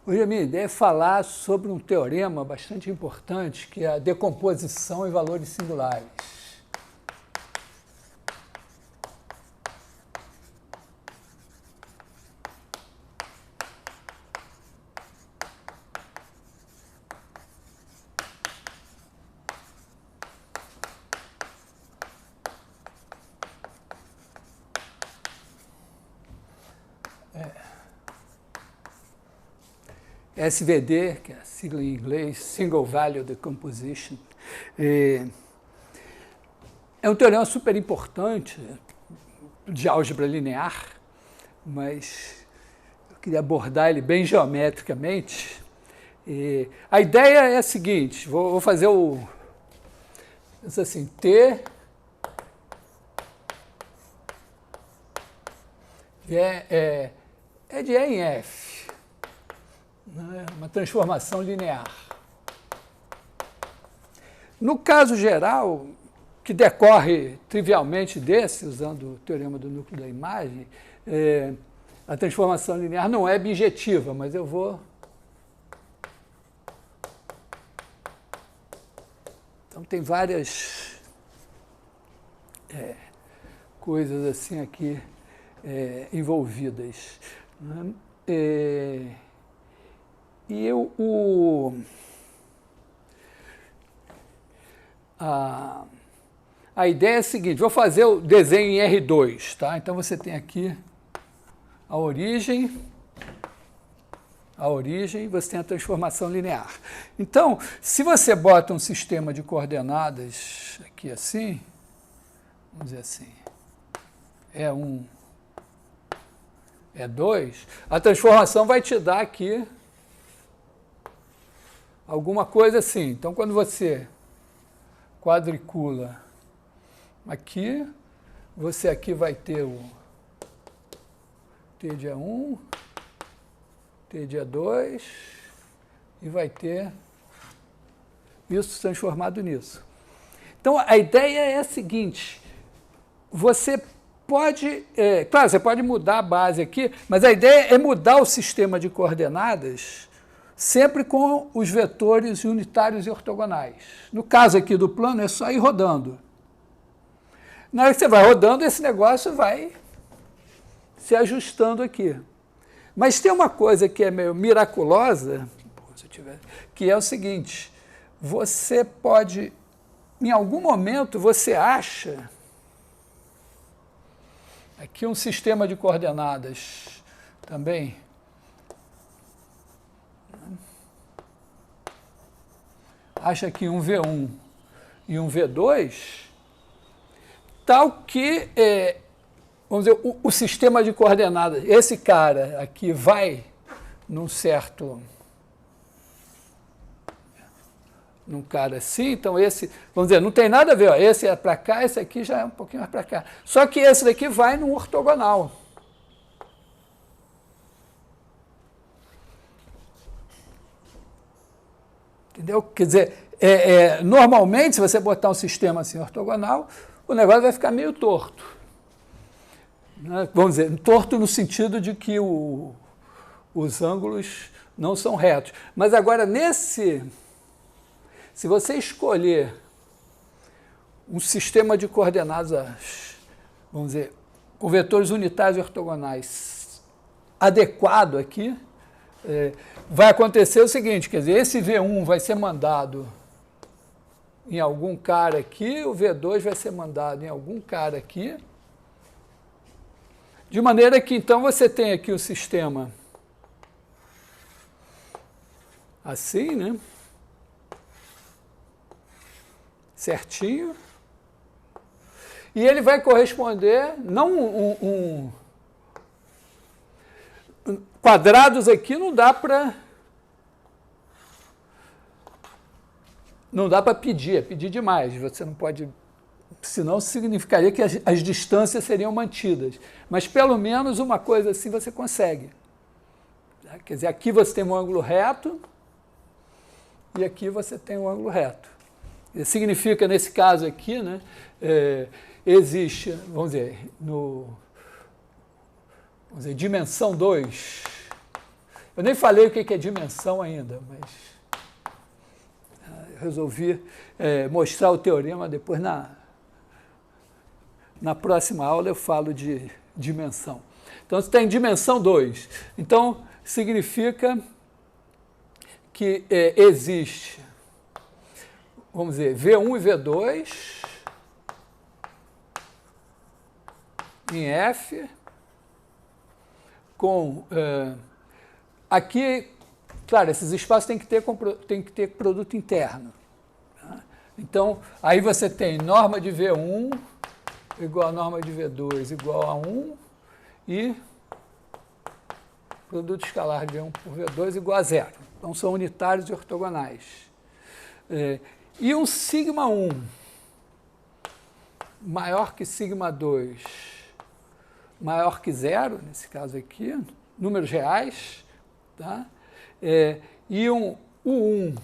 Hoje a minha ideia é falar sobre um teorema bastante importante, que é a decomposição em valores singulares. SVD, que é a sigla em inglês, Single Value Decomposition, é um teorema super importante de álgebra linear, mas eu queria abordar ele bem geometricamente. A ideia é a seguinte, vou fazer assim, T é de E em F. Uma transformação linear. No caso geral, que decorre trivialmente desse, usando o teorema do núcleo da imagem, a transformação linear não é objetiva, mas eu vou... Então tem várias coisas assim aqui envolvidas. Né? A ideia é a seguinte, vou fazer o desenho em R2, tá? Então você tem aqui a origem, você tem a transformação linear. Então, se você bota um sistema de coordenadas aqui assim, vamos dizer assim, E1, E2, a transformação vai te dar aqui alguma coisa assim. Então, quando você quadricula aqui, você aqui vai ter o T de E1, T de E2, e vai ter isso transformado nisso. Então, a ideia é a seguinte, você pode, claro, você pode mudar a base aqui, mas a ideia é mudar o sistema de coordenadas sempre com os vetores unitários e ortogonais. No caso aqui do plano, é só ir rodando. Na hora que você vai rodando, esse negócio vai se ajustando aqui. Mas tem uma coisa que é meio miraculosa, que é o seguinte, você pode, em algum momento, você acha aqui um sistema de coordenadas também, acha aqui um V1 e um V2, tal que, vamos dizer, o sistema de coordenadas, esse cara aqui vai num cara assim, então esse, vamos dizer, não tem nada a ver, ó, esse é para cá, esse aqui já é um pouquinho mais para cá. Só que esse daqui vai num ortogonal. Entendeu? Quer dizer, normalmente, se você botar um sistema assim ortogonal, o negócio vai ficar meio torto. Né? Vamos dizer, torto no sentido de que os ângulos não são retos. Mas agora, se você escolher um sistema de coordenadas, vamos dizer, com vetores unitários e ortogonais adequado aqui, vai acontecer o seguinte, quer dizer, esse V1 vai ser mandado em algum cara aqui, o V2 vai ser mandado em algum cara aqui, de maneira que, então, você tem aqui o sistema assim, né? Certinho. E ele vai corresponder, não quadrados aqui não dá para pedir, é pedir demais. Você não pode, senão significaria que as distâncias seriam mantidas. Mas pelo menos uma coisa assim você consegue. Quer dizer, aqui você tem um ângulo reto e aqui você tem um ângulo reto. Isso significa, nesse caso aqui, né, existe, vamos dizer, dimensão 2, Eu nem falei o que é dimensão ainda, mas eu resolvi mostrar o teorema depois na próxima aula eu falo de dimensão. Então, você tem dimensão 2. Então, significa que existe, vamos dizer, V1 e V2 em F, com... aqui, claro, esses espaços têm que ter produto interno. Tá? Então, aí você tem norma de V1 igual a norma de V2 igual a 1 e produto escalar de V1 por V2 igual a 0. Então, são unitários e ortogonais. E um sigma 1 maior que sigma 2 maior que 0, nesse caso aqui, números reais, tá? E um U1,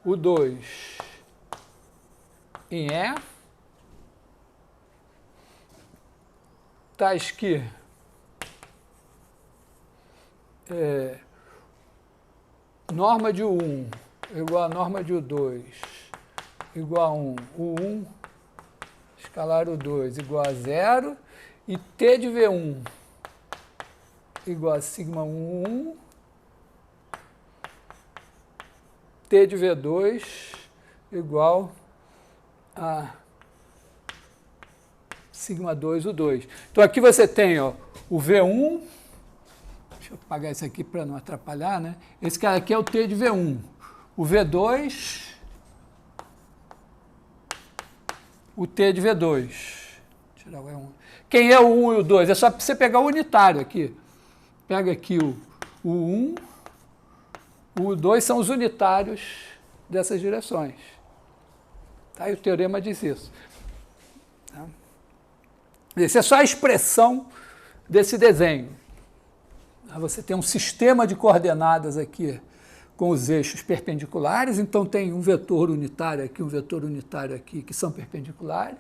U2 em E, tais que norma de U1 igual a norma de U2 igual a 1, U1 escalar U2 igual a 0 e T de V1 igual a sigma 1, T de V2 igual a sigma 2, U2. Então, aqui você tem ó, o V1, deixa eu apagar isso aqui para não atrapalhar, né? Esse cara aqui é o T de V1. O V2, o T de V2. Tirar o E1. Quem é o 1 e o 2? É só você pegar o unitário aqui. Pega aqui o 1, o 2 são os unitários dessas direções. Tá? E o teorema diz isso. Tá? Essa é só a expressão desse desenho. Você tem um sistema de coordenadas aqui com os eixos perpendiculares, então tem um vetor unitário aqui, que são perpendiculares.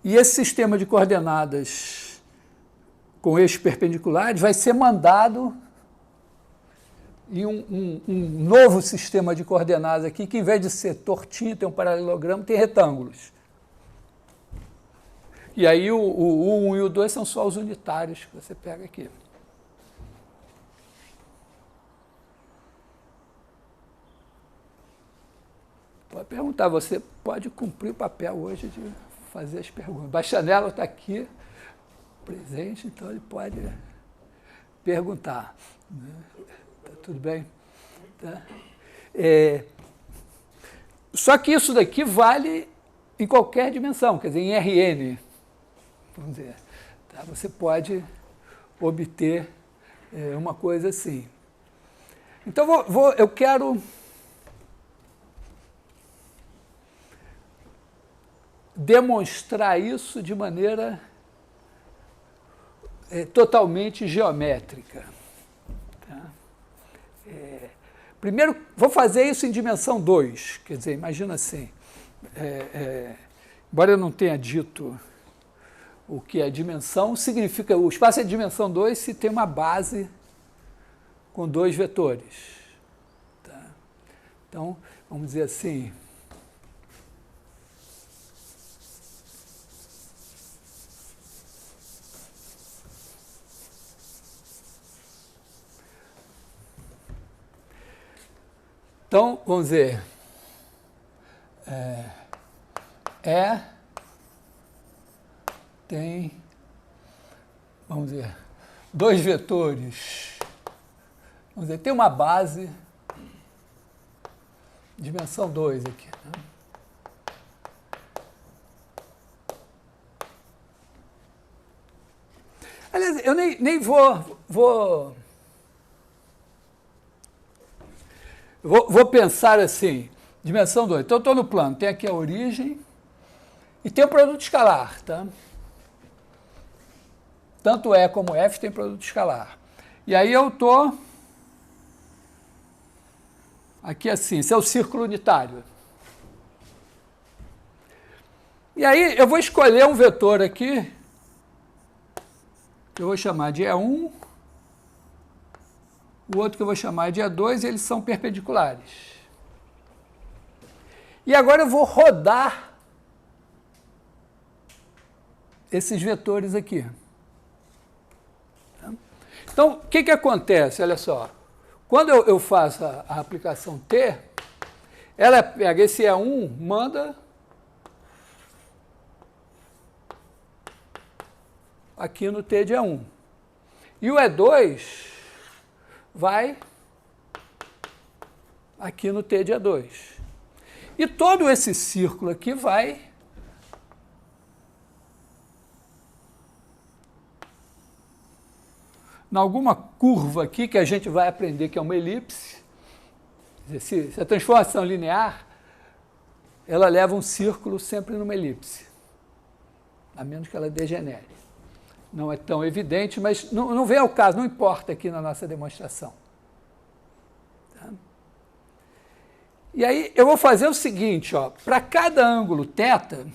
E esse sistema de coordenadas com eixos perpendiculares vai ser mandado em um novo sistema de coordenadas aqui, que em vez de ser tortinho, tem um paralelogramo, tem retângulos. E aí o 1 e o 2 são só os unitários que você pega aqui. Pode perguntar, você pode cumprir o papel hoje de fazer as perguntas. Bastianello está aqui, presente, então ele pode perguntar. Tá tudo bem? Tá? Só que isso daqui vale em qualquer dimensão, quer dizer, em Rn, vamos dizer. Tá? Você pode obter uma coisa assim. Então, eu quero demonstrar isso de maneira totalmente geométrica. Tá? Primeiro, vou fazer isso em dimensão 2, quer dizer, imagina assim, embora eu não tenha dito o que é dimensão, significa, o espaço é de dimensão 2 se tem uma base com 2 vetores. Tá? Então, vamos dizer assim, então, vamos dizer, tem, vamos dizer, 2 vetores, vamos dizer, tem uma base, dimensão 2 aqui. Né? Aliás, eu nem vou pensar assim, dimensão 2. Então, eu estou no plano, tem aqui a origem e tem o produto escalar. Tá? Tanto E como F tem produto escalar. E aí eu estou aqui assim, esse é o círculo unitário. E aí eu vou escolher um vetor aqui, que eu vou chamar de E1, o outro que eu vou chamar de E2, e eles são perpendiculares. E agora eu vou rodar esses vetores aqui. Então, o que acontece? Olha só. Quando eu faço a aplicação T, ela pega esse E1, manda aqui no T de E1. E o E2 vai aqui no T de E2. E todo esse círculo aqui vai em alguma curva aqui que a gente vai aprender que é uma elipse. Se a transformação linear, ela leva um círculo sempre numa elipse, a menos que ela degenere. Não é tão evidente, mas não vem ao caso, não importa aqui na nossa demonstração. Tá? E aí eu vou fazer o seguinte, para cada ângulo θ,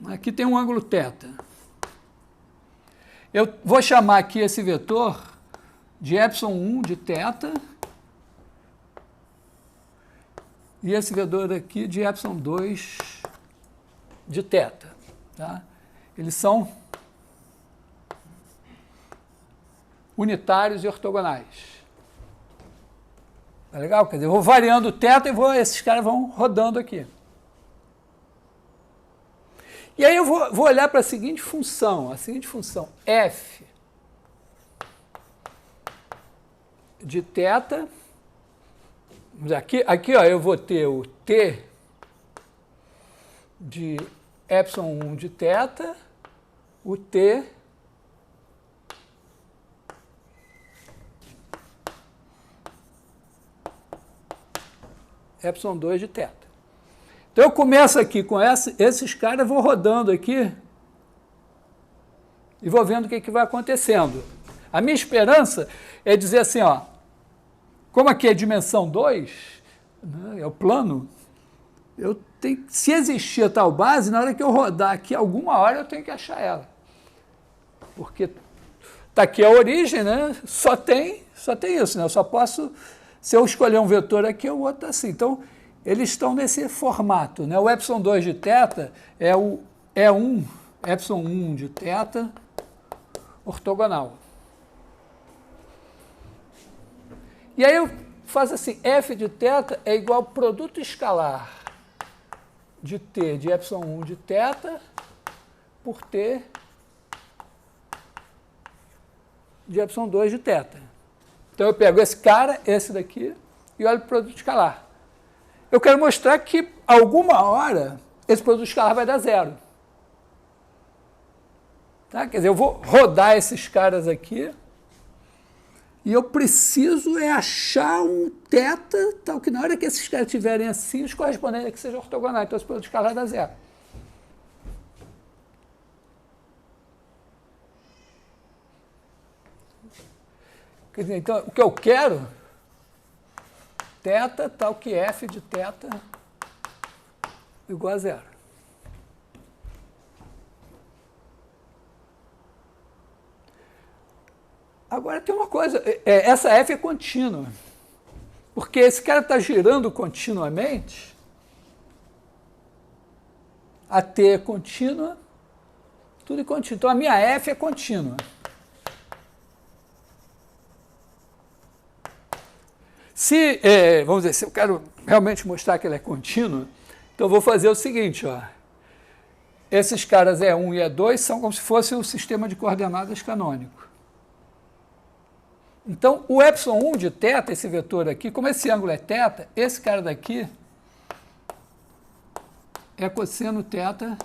aqui tem um ângulo θ. Eu vou chamar aqui esse vetor de ε1 de θ e esse vetor aqui de ε2 de θ. Tá? Eles são unitários e ortogonais. Tá legal? Quer dizer, eu vou variando o θ e esses caras vão rodando aqui. E aí eu vou olhar para a seguinte função f de θ. Aqui eu vou ter o t de ε1 de θ, o t ε2 de θ. Então eu começo aqui com esses caras, vou rodando aqui e vou vendo o que vai acontecendo. A minha esperança é dizer assim, como aqui é dimensão 2, né, é o plano, se existir a tal base, na hora que eu rodar aqui, alguma hora eu tenho que achar ela. Porque está aqui a origem, né, só tem isso, né, eu só posso, se eu escolher um vetor aqui, o outro assim. Então, eles estão nesse formato, né? O ε2 de θ é o ε1 de θ ortogonal. E aí eu faço assim, f de θ é igual ao produto escalar de t de ε1 de θ por t de ε2 de θ. Então eu pego esse cara, esse daqui, e olho para o produto escalar. Eu quero mostrar que, alguma hora, esse produto escalar vai dar zero. Tá? Quer dizer, eu vou rodar esses caras aqui e eu preciso achar um θ, tal que na hora que esses caras estiverem assim, os correspondentes aqui sejam ortogonais. Então, esse produto escalar dá zero. Quer dizer, então, o que eu quero... θ, tal que f de θ igual a zero. Agora tem uma coisa, essa f é contínua, porque esse cara está girando continuamente, a t é contínua, tudo é contínuo. Então a minha f é contínua. Vamos dizer, se eu quero realmente mostrar que ela é contínua, então eu vou fazer o seguinte, esses caras E1 e E2 são como se fosse o sistema de coordenadas canônico. Então, o ε1 de θ, esse vetor aqui, como esse ângulo é θ, esse cara daqui é cosseno θ,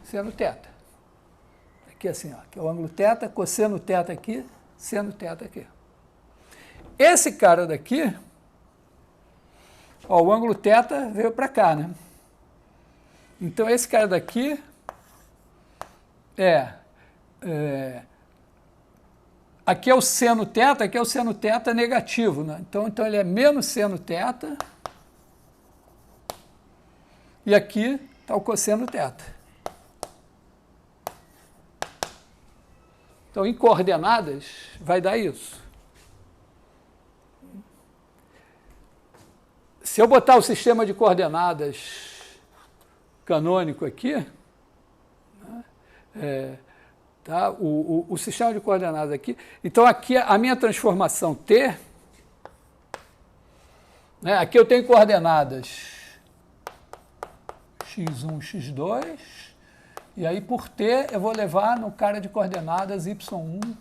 seno θ. Aqui assim, que é o ângulo θ, cosseno θ aqui, seno θ aqui. Esse cara daqui, o ângulo θ veio para cá, né? Então, esse cara daqui aqui é o seno θ, aqui é o seno θ negativo, né? Então ele é menos seno θ e aqui está o cosseno θ. Então, em coordenadas, vai dar isso. Se eu botar o sistema de coordenadas canônico aqui, né, tá, o sistema de coordenadas aqui, então aqui a minha transformação T, né, aqui eu tenho coordenadas x1, x2, e aí por T eu vou levar no cara de coordenadas y1,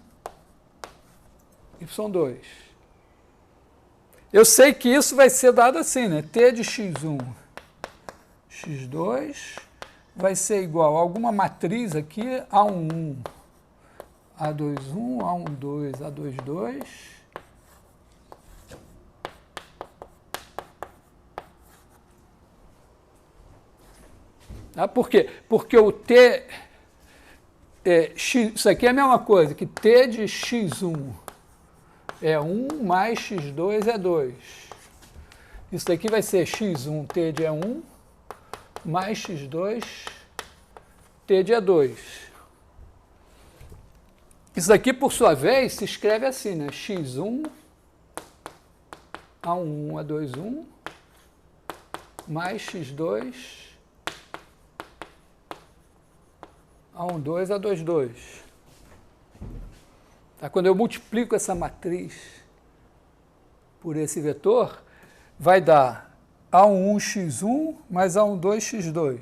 y2. Eu sei que isso vai ser dado assim, né? T de x1, x2 vai ser igual a alguma matriz aqui, A11, A21, A12, A22. Tá? Por quê? Porque o T, isso aqui é a mesma coisa, que T de x1 é 1 mais x2 é 2. Isso daqui vai ser x1 T de E1 mais x2 T de E2. Isso daqui, por sua vez, se escreve assim, né? x1 A11 A21 mais x2 A12 A22. Tá? Quando eu multiplico essa matriz por esse vetor, vai dar A11x1 mais A12x2.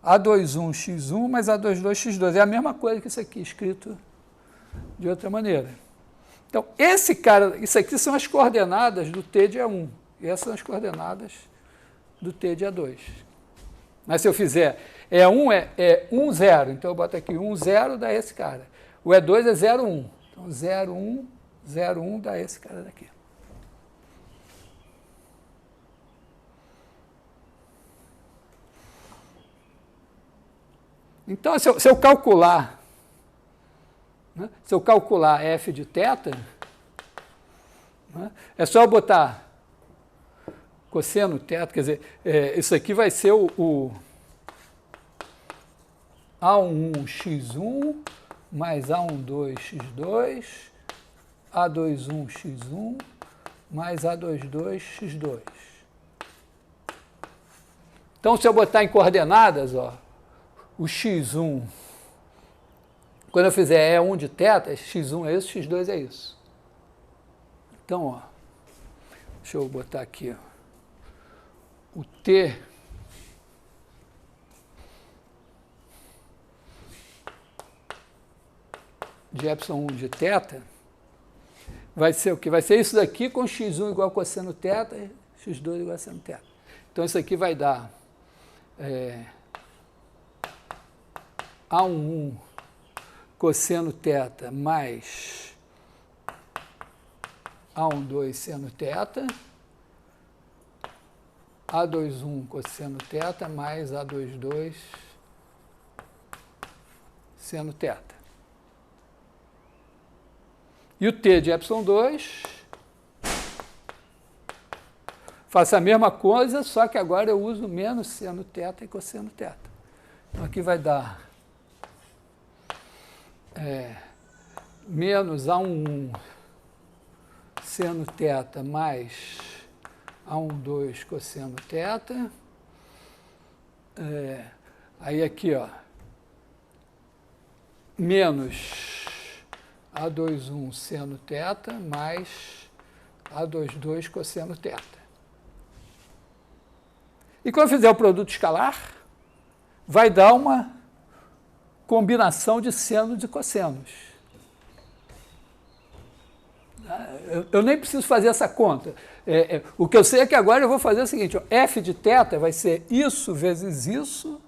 A21x1 mais A22x2. É a mesma coisa que isso aqui, escrito de outra maneira. Então, esse cara, isso aqui são as coordenadas do T de E1. E essas são as coordenadas do T de E2. Mas se eu fizer E1 é 1, 0. Então, eu boto aqui 1, 0, dá esse cara. O E2 é 0, 1. Então, 0, 1, 0, 1 dá esse cara daqui. Então, se eu calcular, né, se eu calcular f de θ, né, é só eu botar cosseno θ, quer dizer, isso aqui vai ser o A11x1 mais A12x2, A21x1 mais A22x2. Então, se eu botar em coordenadas, ó, o x1, quando eu fizer E1 de θ, x1 é isso, x2 é isso. Então, ó, deixa eu botar aqui, ó, o T de ε1 de θ vai ser o quê? Vai ser isso daqui com x1 igual a cosseno θ e x2 igual a seno θ. Então, isso aqui vai dar A11 cosseno θ mais A12 seno θ, A21 cosseno θ mais A22 seno θ. E o T de ε2, faço a mesma coisa, só que agora eu uso menos seno θ e cosseno θ. Então, aqui vai dar menos A11 seno θ mais A12 cosseno θ. Aí aqui, ó, menos A21 seno θ mais A22 cosseno θ. E quando eu fizer o produto escalar, vai dar uma combinação de senos e cossenos. Eu nem preciso fazer essa conta. O que eu sei é que agora eu vou fazer o seguinte, ó, f de θ vai ser isso vezes isso,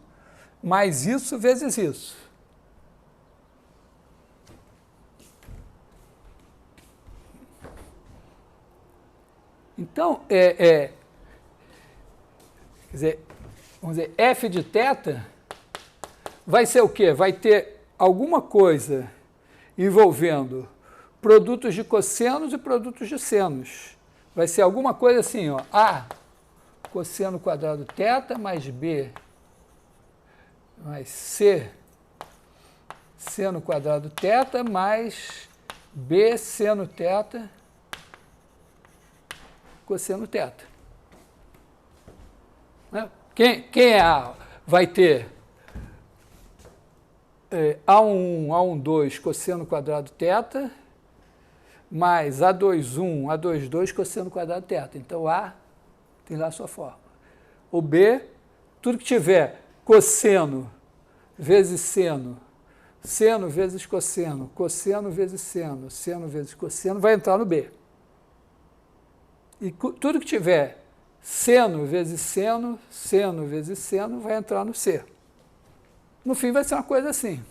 mais isso vezes isso. Então, quer dizer, vamos dizer, f de θ vai ser o quê? Vai ter alguma coisa envolvendo produtos de cossenos e produtos de senos. Vai ser alguma coisa assim, ó, A cosseno quadrado θ mais B mais C seno quadrado θ mais B seno θ cosseno θ. Né? Quem é A? Vai ter A1, 2 cosseno quadrado θ mais A2, 2 cosseno quadrado θ. Então, A tem lá a sua fórmula. O B, tudo que tiver cosseno vezes seno, seno vezes cosseno, cosseno vezes seno, seno vezes cosseno, vai entrar no B. E tudo que tiver seno vezes seno, seno vezes seno, vai entrar no C. No fim vai ser uma coisa assim.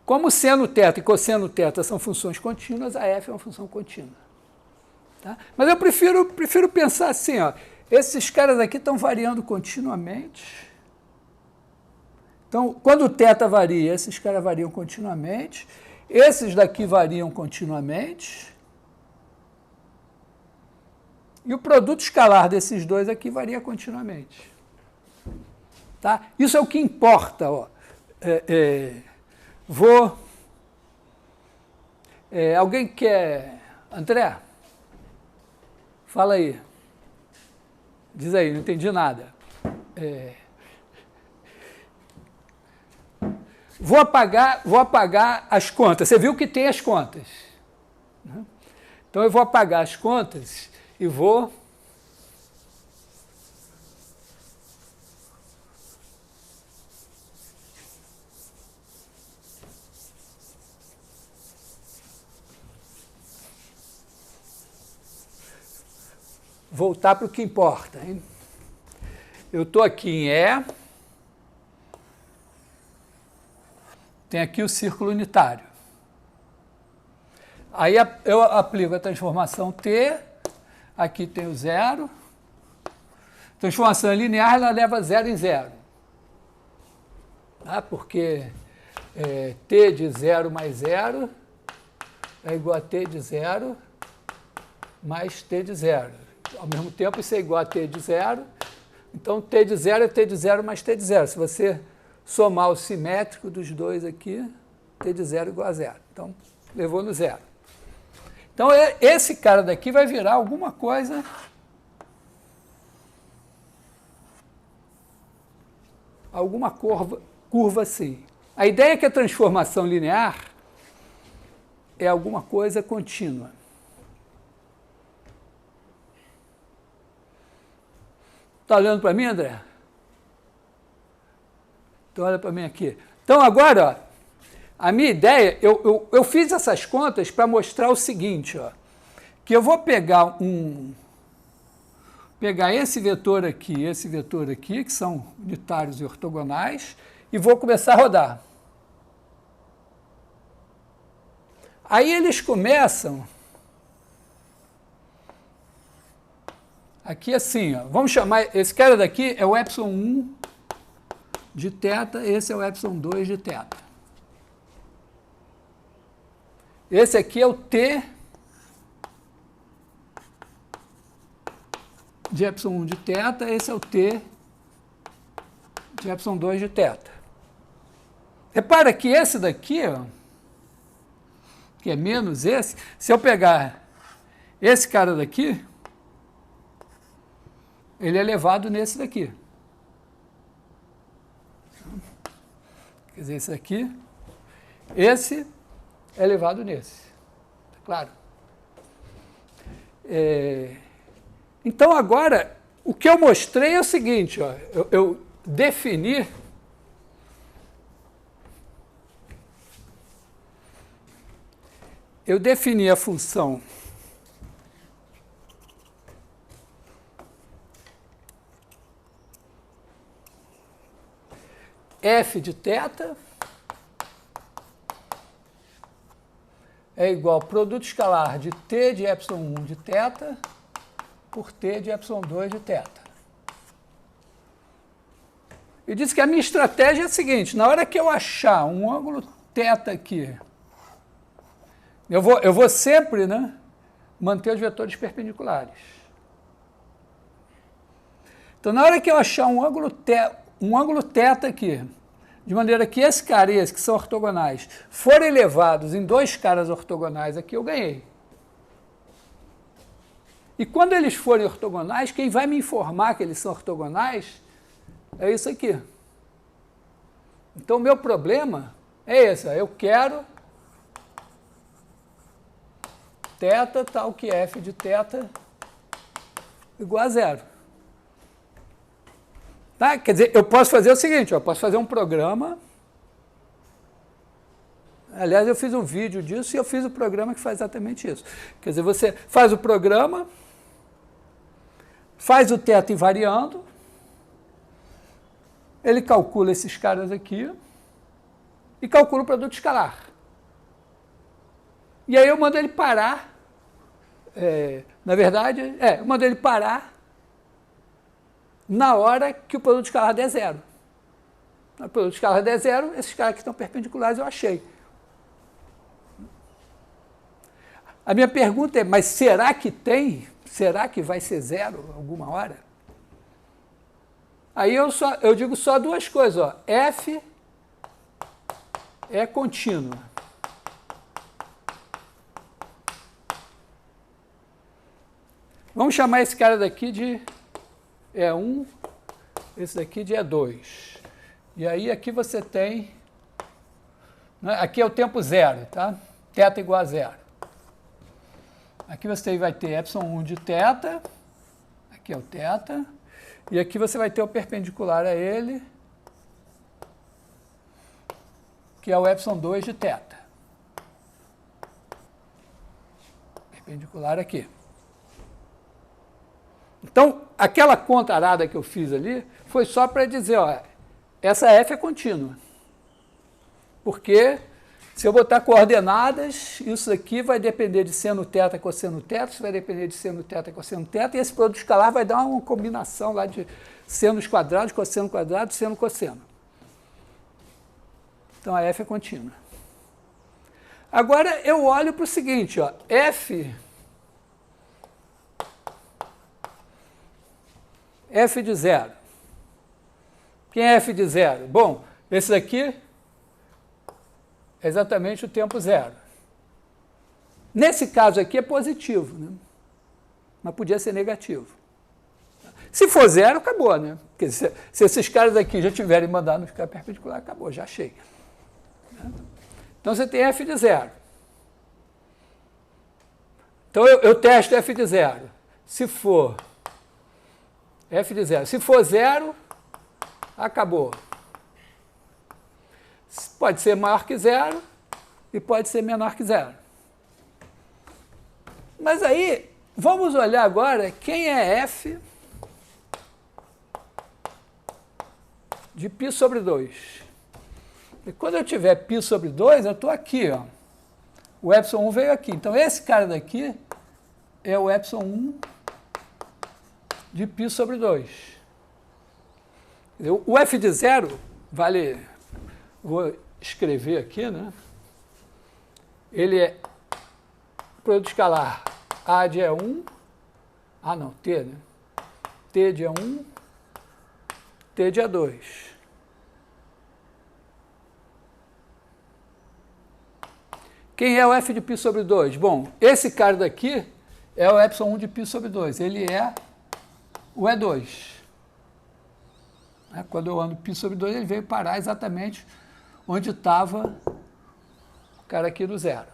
Como seno θ e cosseno θ são funções contínuas, a f é uma função contínua. Tá? Mas eu prefiro pensar assim, ó, esses caras aqui estão variando continuamente. Então, quando o θ varia, esses caras variam continuamente. Esses daqui variam continuamente. E o produto escalar desses dois aqui varia continuamente. Tá? Isso é o que importa. Ó. Alguém quer... André? Fala aí. Diz aí, não entendi nada. Vou apagar as contas. Você viu que tem as contas. Né? Então, eu vou apagar as contas e vou... voltar para o que importa. Hein? Eu estou aqui em E. Tem aqui o círculo unitário. Aí eu aplico a transformação T, aqui tem o zero. Transformação linear, ela leva 0 em 0. Tá? Porque T de 0 mais 0 é igual a T de 0 mais T de 0. Ao mesmo tempo, isso é igual a T de 0. Então, T de 0 é T de 0 mais T de 0. Se você somar o simétrico dos dois aqui, T de 0 igual a 0. Então, levou no 0. Então, esse cara daqui vai virar alguma coisa... alguma curva assim. A ideia é que a transformação linear é alguma coisa contínua. Está olhando para mim, André? Então, olha para mim aqui. Então, agora, ó, a minha ideia, eu fiz essas contas para mostrar o seguinte, ó, que eu vou pegar esse vetor aqui, que são unitários e ortogonais, e vou começar a rodar. Aí eles começam... Aqui assim, ó, vamos chamar, esse cara daqui é o ε1 de θ, esse é o ε2 de θ. Esse aqui é o T de ε1 de θ, esse é o T de ε2 de θ. Repara que esse daqui, ó, que é menos esse, se eu pegar esse cara daqui, ele é elevado nesse daqui. Quer dizer, esse aqui, esse é elevado nesse. Tá claro? Então, agora, o que eu mostrei é o seguinte, ó, eu defini a função f de θ é igual ao produto escalar de t de ε1 de θ por t de ε2 de θ. Eu disse que a minha estratégia é a seguinte, na hora que eu achar um ângulo θ aqui, eu vou sempre, né, manter os vetores perpendiculares. Então, na hora que eu achar um ângulo θ, um ângulo θ aqui, de maneira que esse cara e esse, que são ortogonais, forem levados em dois caras ortogonais aqui, eu ganhei. E quando eles forem ortogonais, quem vai me informar que eles são ortogonais é isso aqui. Então, o meu problema é esse. Eu quero θ tal que f de θ igual a zero. Tá? Quer dizer, eu posso fazer o seguinte, eu posso fazer um programa. Aliás, eu fiz um vídeo disso e eu fiz o programa que faz exatamente isso. Quer dizer, você faz o programa, faz o θ invariando, ele calcula esses caras aqui e calcula o produto escalar. E aí eu mando ele parar, na verdade, eu mando ele parar na hora que o produto escalar der zero. O produto escalar der zero, esses caras que estão perpendiculares eu achei. A minha pergunta é, mas será que tem? Será que vai ser zero alguma hora? Aí eu digo só duas coisas, ó. F é contínua. Vamos chamar esse cara daqui de E1, esse daqui de E2. E aí aqui você tem, né, aqui é o tempo zero, tá? θ igual a zero. Aqui você vai ter ε1 de θ, aqui é o θ, e aqui você vai ter o perpendicular a ele, que é o ε2 de θ. Perpendicular aqui. Então, aquela conta arada que eu fiz ali foi só para dizer, ó, essa f é contínua. Porque se eu botar coordenadas, isso aqui vai depender de seno θ, cosseno θ, isso vai depender de seno θ, cosseno θ, e esse produto escalar vai dar uma combinação lá de senos quadrados, cosseno quadrado, seno cosseno. Então, a f é contínua. Agora, eu olho para o seguinte, ó, f de zero. Quem é f de zero? Bom, esse daqui é exatamente o tempo zero. Nesse caso aqui é positivo, né? Mas podia ser negativo. Se for zero, acabou, né? Porque se esses caras aqui já tiverem mandado ficar perpendicular, acabou, já achei. Então você tem f de zero. Então eu testo f de zero. Se for f de zero. Se for zero, acabou. Pode ser maior que zero e pode ser menor que zero. Mas aí, vamos olhar agora quem é f de π sobre 2. E quando eu tiver π sobre 2, eu estou aqui, ó. O ε1 veio aqui. Então, esse cara daqui é o ε1 de π sobre 2. O f de zero, vale, vou escrever aqui, né? Ele é produto escalar A de E1, não, T, né? T de E1, T de E2. Quem é o f de π sobre 2? Bom, esse cara daqui é o ε1 de π sobre 2. Ele é o E2. Quando eu ando π sobre 2, ele veio parar exatamente onde estava o cara aqui do zero.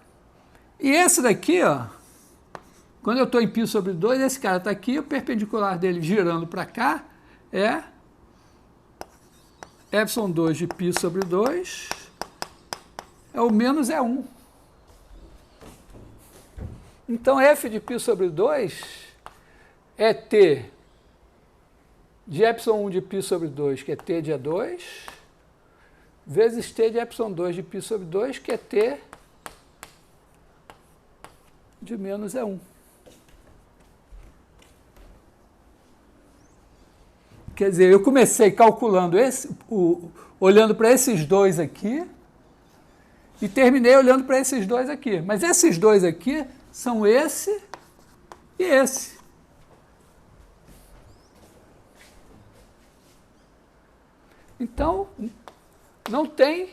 E esse daqui, ó, quando eu estou em π sobre 2, esse cara está aqui, o perpendicular dele girando para cá é ε2 de π sobre 2 é o menos E1. Então, f de π sobre 2 é t de ε1 de π sobre 2, que é t de E2, vezes t de ε2 de π sobre 2, que é t de menos E1. Quer dizer, eu comecei calculando olhando para esses dois aqui e terminei olhando para esses dois aqui. Mas esses dois aqui são esse e esse. Então, não tem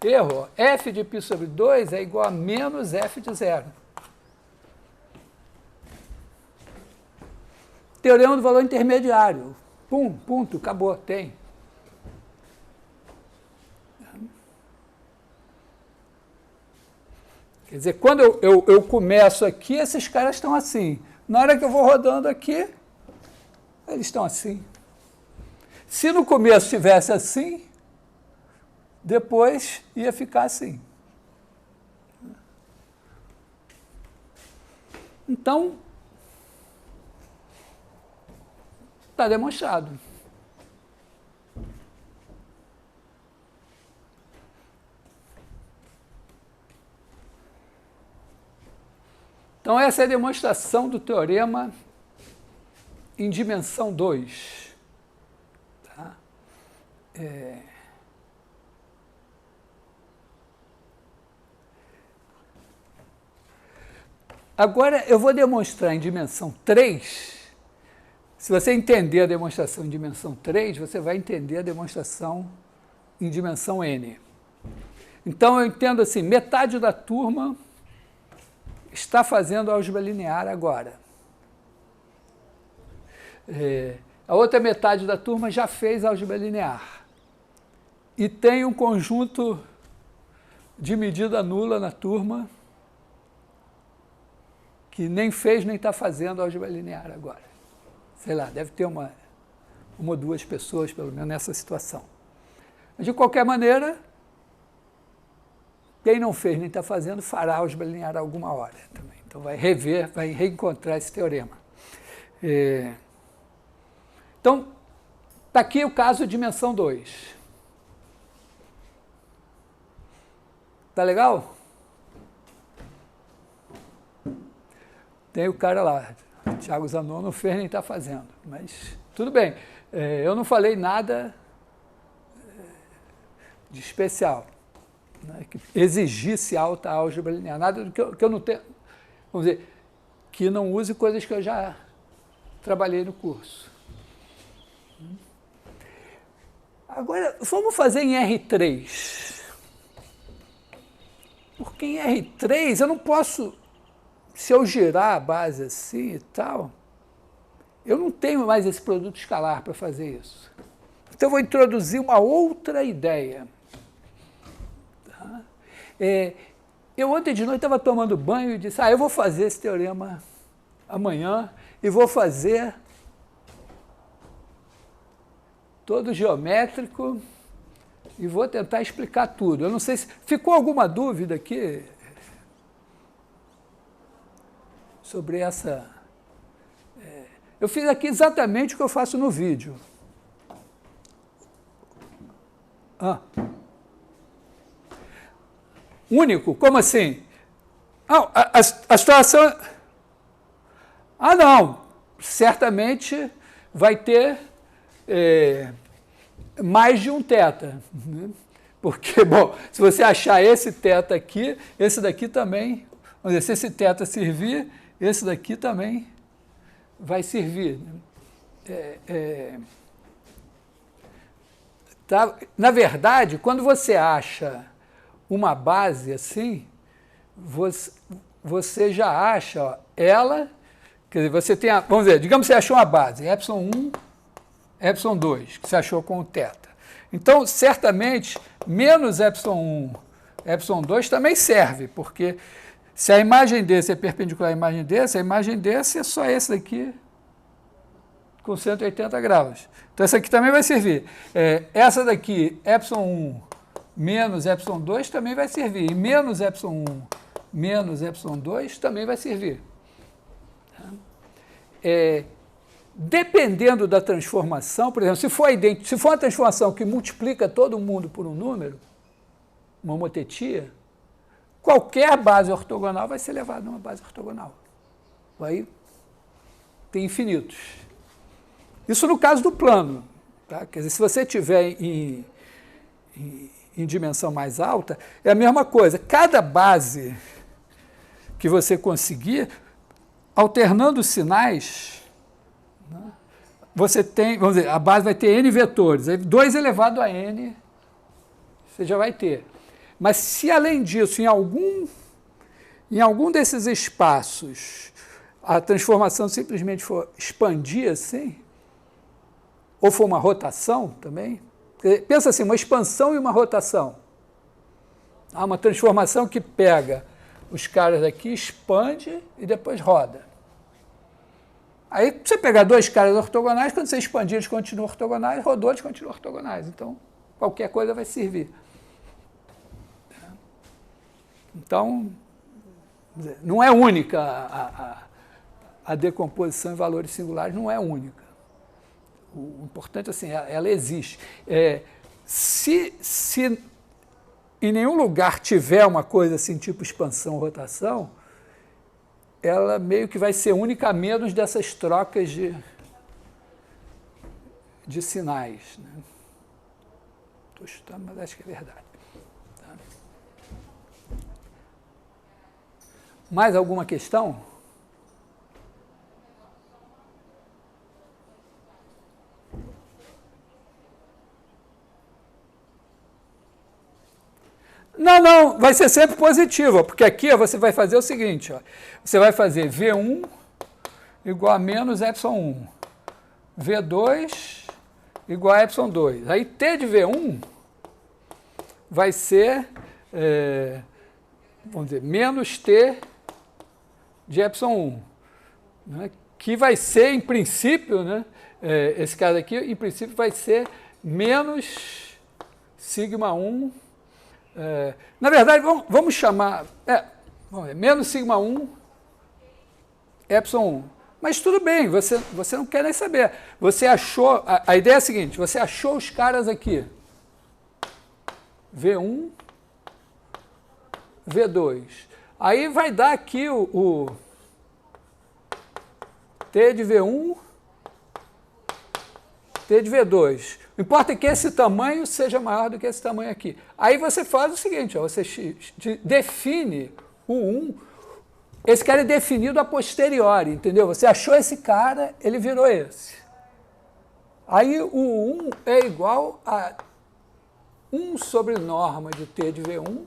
erro. F de π sobre 2 é igual a menos F de 0. Teorema do valor intermediário. Pum, ponto, acabou, tem. Quer dizer, quando eu começo aqui, esses caras estão assim. Na hora que eu vou rodando aqui, eles estão assim. Se no começo estivesse assim, depois ia ficar assim. Então, está demonstrado. Então, essa é a demonstração do teorema em dimensão 2. Tá? Agora, eu vou demonstrar em dimensão 3. Se você entender a demonstração em dimensão 3, você vai entender a demonstração em dimensão n. Então, eu entendo assim, metade da turma está fazendo álgebra linear agora. A outra metade da turma já fez álgebra linear. E tem um conjunto de medida nula na turma que nem fez nem está fazendo álgebra linear agora. Sei lá, deve ter uma ou duas pessoas, pelo menos, nessa situação. Mas, de qualquer maneira, quem não fez nem está fazendo, fará álgebra linear alguma hora também. Então, vai rever, vai reencontrar esse teorema. Então, está aqui o caso dimensão 2. Tá legal? Tem o cara lá, Thiago Zanon, não fez nem está fazendo, mas tudo bem. Eu não falei nada de especial, né, que exigisse alta álgebra linear, nada do que eu não tenho, vamos dizer, que não use coisas que eu já trabalhei no curso. Agora, vamos fazer em R3. Porque em R3 eu não posso, se eu girar a base assim e tal, eu não tenho mais esse produto escalar para fazer isso. Então eu vou introduzir uma outra ideia. Tá? Eu ontem de noite estava tomando banho e disse, eu vou fazer esse teorema amanhã e vou fazer todo geométrico e vou tentar explicar tudo. Eu não sei se ficou alguma dúvida aqui sobre essa... Eu fiz aqui exatamente o que eu faço no vídeo. Único? Como assim? A situação... não. Certamente vai ter mais de um θ. Né? Porque, bom, se você achar esse θ aqui, esse daqui também... Vamos dizer, se esse θ servir, esse daqui também vai servir. Tá? Na verdade, quando você acha uma base assim, você já acha ela, quer dizer, você tem, vamos dizer, digamos que você achou uma base, ε1, ε2, que você achou com o θ. Então, certamente, menos ε1, ε2 também serve, porque se a imagem desse é perpendicular à imagem desse, a imagem desse é só esse daqui com 180 graus. Então, essa aqui também vai servir. Essa daqui, ε1 menos ε2, também vai servir. E menos ε1 menos ε2 também vai servir. Dependendo da transformação, por exemplo, se for uma transformação que multiplica todo mundo por um número, uma homotetia, qualquer base ortogonal vai ser levada a uma base ortogonal. Aí tem infinitos. Isso no caso do plano. Tá? Quer dizer, se você tiver em dimensão mais alta, é a mesma coisa. Cada base que você conseguir, alternando os sinais, né, você tem, vamos dizer, a base vai ter n vetores, aí 2 elevado a n você já vai ter. Mas se além disso, em algum desses espaços, a transformação simplesmente for expandir assim, ou for uma rotação também, pensa assim, uma expansão e uma rotação. Há uma transformação que pega os caras daqui, expande e depois roda. Aí você pegar 2 caras ortogonais, quando você expandir eles continuam ortogonais, rodou eles continuam ortogonais. Então, qualquer coisa vai servir. Então, não é única a decomposição em valores singulares, não é única. O importante, assim, ela existe. Se em nenhum lugar tiver uma coisa assim, tipo expansão ou rotação, ela meio que vai ser única a menos dessas trocas de sinais. Estou chutando, mas acho que é verdade. Tá? Mais alguma questão? Não, vai ser sempre positivo, porque aqui você vai fazer o seguinte, ó, você vai fazer V1 igual a menos ε1, V2 igual a ε2. Aí T de V1 vai ser, vamos dizer, menos T de ε1, né, que vai ser, em princípio, né, esse caso aqui, em princípio, vai ser menos sigma 1. Na verdade, vamos chamar, vamos ver, menos sigma 1, ε1. Mas tudo bem, você não quer nem saber. Você achou, a ideia é a seguinte, você achou os caras aqui, V1, V2. Aí vai dar aqui o T de V1, T de V2. O que importa é que esse tamanho seja maior do que esse tamanho aqui. Aí você faz o seguinte, ó, você define o 1, esse cara é definido a posteriori, entendeu? Você achou esse cara, ele virou esse. Aí o 1 é igual a 1 sobre norma de T de V1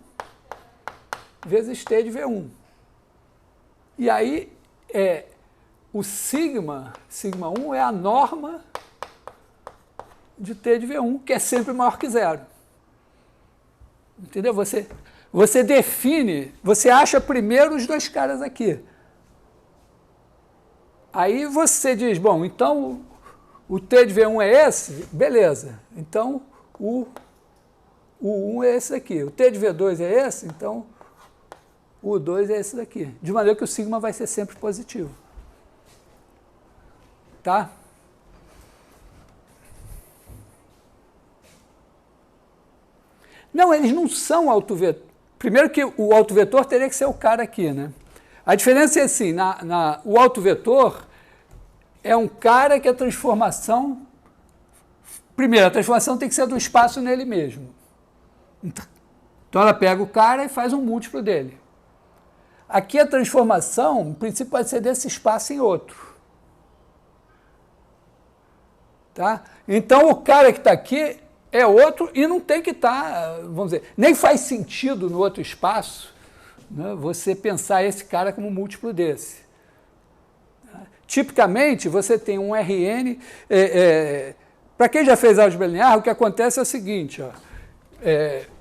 vezes T de V1. E aí o sigma 1 é a norma de T de V1, que é sempre maior que zero. Entendeu? Você define, você acha primeiro os 2 caras aqui. Aí você diz, bom, então o T de V1 é esse? Beleza. Então o 1 é esse daqui. O T de V2 é esse? Então o 2 é esse daqui. De maneira que o sigma vai ser sempre positivo. Tá? Não, eles não são autovetor. Primeiro que o autovetor teria que ser o cara aqui, né? A diferença é assim, o autovetor é um cara que a transformação... Primeiro, a transformação tem que ser do espaço nele mesmo. Então ela pega o cara e faz um múltiplo dele. Aqui a transformação, em princípio, pode ser desse espaço em outro. Tá? Então o cara que está aqui é outro e não tem que estar, vamos dizer, nem faz sentido no outro espaço, né, você pensar esse cara como múltiplo desse. Tipicamente, você tem um Rn, para quem já fez álgebra linear, o que acontece é o seguinte, ó,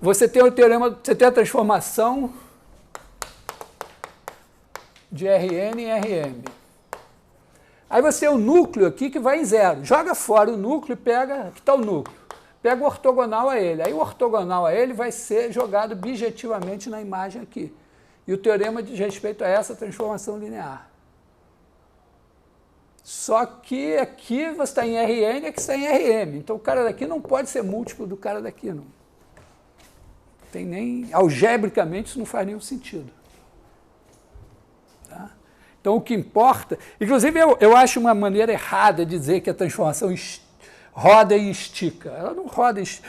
você tem o teorema, você tem a transformação de Rn em Rm. Aí você tem o núcleo aqui que vai em zero, joga fora o núcleo e pega, aqui está o núcleo. Pega o ortogonal a ele. Aí o ortogonal a ele vai ser jogado bijetivamente na imagem aqui. E o teorema diz respeito a essa transformação linear. Só que aqui você está em Rn e aqui está em Rm. Então o cara daqui não pode ser múltiplo do cara daqui. Não tem nem... Algebricamente isso não faz nenhum sentido. Tá? Então o que importa... Inclusive eu acho uma maneira errada de dizer que a transformação roda e estica. Ela não roda e estica.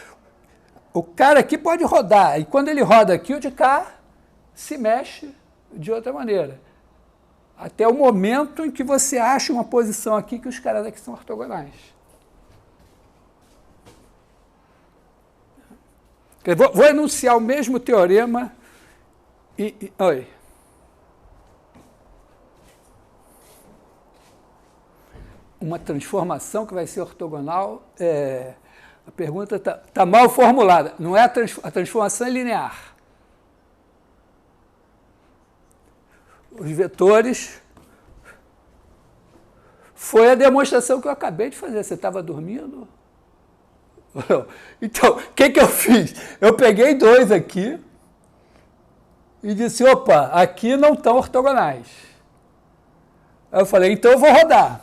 O cara aqui pode rodar, e quando ele roda aqui, o de cá se mexe de outra maneira. até o momento em que você acha uma posição aqui que os caras aqui são ortogonais. Vou enunciar o mesmo teorema oi. Uma transformação que vai ser ortogonal, a pergunta está mal formulada. Não é a transformação é linear. Os vetores foi a demonstração que eu acabei de fazer. Você estava dormindo? Então, o que eu fiz? Eu peguei dois aqui e disse, opa, aqui não estão ortogonais. Aí eu falei, então eu vou rodar.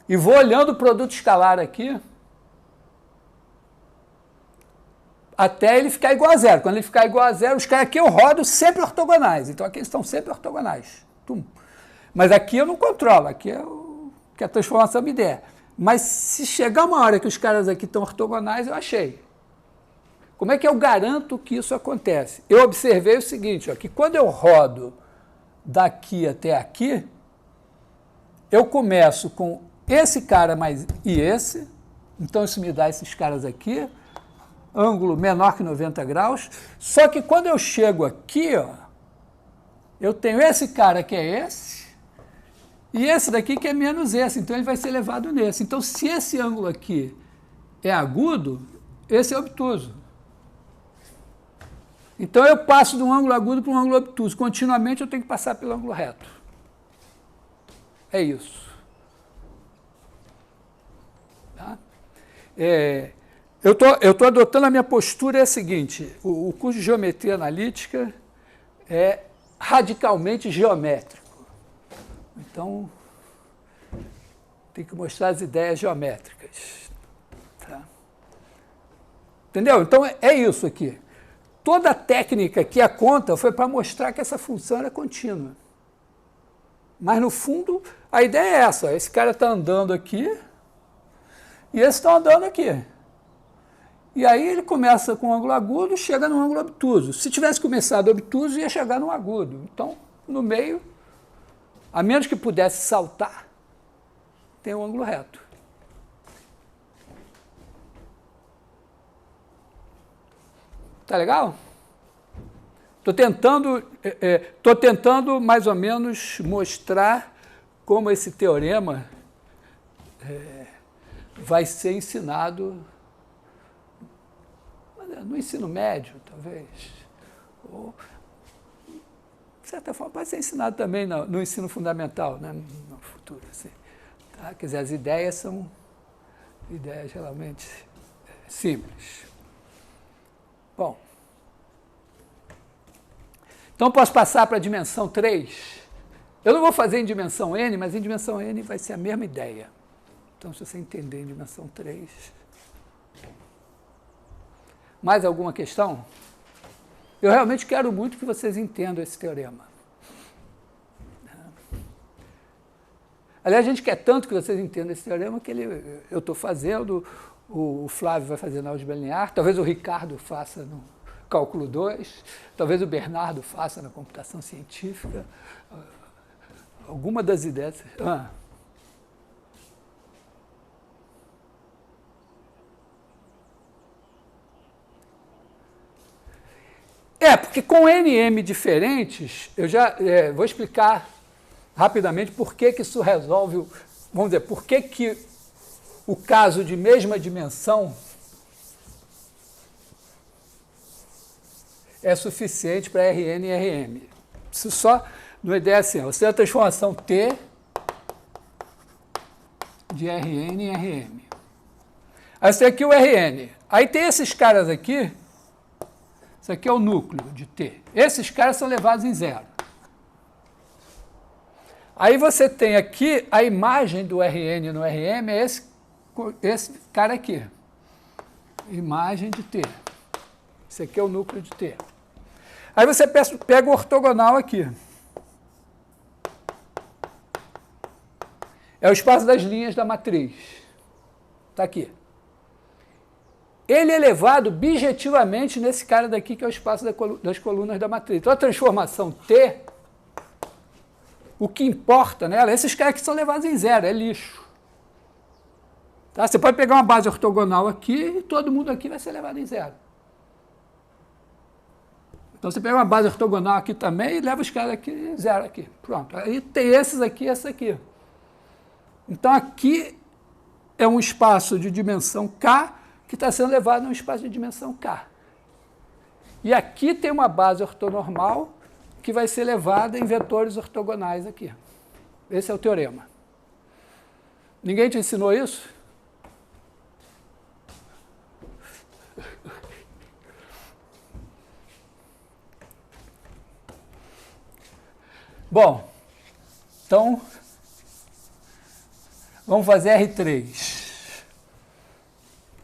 E vou olhando o produto escalar aqui até ele ficar igual a zero. Quando ele ficar igual a zero, os caras aqui eu rodo sempre ortogonais. Então aqui eles estão sempre ortogonais. Tum. Mas aqui eu não controlo, aqui é o que a transformação me der. Mas se chegar uma hora que os caras aqui estão ortogonais, eu achei. Como é que eu garanto que isso acontece? Eu observei o seguinte, ó, que quando eu rodo daqui até aqui, eu começo com esse cara e esse, então isso me dá esses caras aqui, ângulo menor que 90 graus, só que quando eu chego aqui, ó, eu tenho esse cara que é esse, e esse daqui que é menos esse, então ele vai ser elevado nesse. Então, se esse ângulo aqui é agudo, esse é obtuso. Então, eu passo de um ângulo agudo para um ângulo obtuso. Continuamente, eu tenho que passar pelo ângulo reto. É isso. Tá? Eu tô adotando a minha postura é a seguinte, o curso de geometria analítica é radicalmente geométrico. Então, tem que mostrar as ideias geométricas. Tá? Entendeu? Então, é isso aqui. Toda a técnica que a conta foi para mostrar que essa função era contínua. Mas, no fundo, a ideia é essa. Esse cara está andando aqui e esse está andando aqui. E aí ele começa com um ângulo agudo, chega num ângulo obtuso. Se tivesse começado obtuso, ia chegar num agudo. Então, no meio, a menos que pudesse saltar, tem um ângulo reto. Tá legal? Estou tentando mais ou menos mostrar como esse teorema vai ser ensinado no ensino médio, talvez. Ou, de certa forma, vai ser ensinado também no ensino fundamental, né, no futuro. Assim, tá? Quer dizer, as ideias são ideias realmente simples. Bom, então posso passar para a dimensão 3. Eu não vou fazer em dimensão n, mas em dimensão n vai ser a mesma ideia. Então, se você entender em dimensão 3... Mais alguma questão? Eu realmente quero muito que vocês entendam esse teorema. Aliás, a gente quer tanto que vocês entendam esse teorema que eu estou fazendo, o Flávio vai fazer na álgebra linear, talvez o Ricardo faça no cálculo 2, talvez o Bernardo faça na computação científica. Alguma das ideias... Porque com NM diferentes, eu já vou explicar rapidamente por que isso resolve, vamos dizer, por que o caso de mesma dimensão é suficiente para Rn e Rm. Isso só, uma ideia assim, você tem a transformação T de Rn em Rm. Aí você tem aqui o Rn. Aí tem esses caras aqui. Isso aqui é o núcleo de T. Esses caras são levados em zero. Aí você tem aqui a imagem do Rn no Rm, é esse cara aqui. Imagem de T. Esse aqui é o núcleo de T. Aí você pega o ortogonal aqui. É o espaço das linhas da matriz. Está aqui. Ele é elevado bijetivamente nesse cara daqui, que é o espaço das colunas da matriz. Então, a transformação T o que importa nela, esses caras que são levados em zero, é lixo. Tá? Você pode pegar uma base ortogonal aqui e todo mundo aqui vai ser levado em zero. Então você pega uma base ortogonal aqui também e leva os caras aqui em zero aqui. Pronto. Aí tem esses aqui e esses aqui. Então aqui é um espaço de dimensão K que está sendo levado num espaço de dimensão K. E aqui tem uma base ortonormal que vai ser levada em vetores ortogonais aqui. Esse é o teorema. Ninguém te ensinou isso? Bom, então, vamos fazer R3.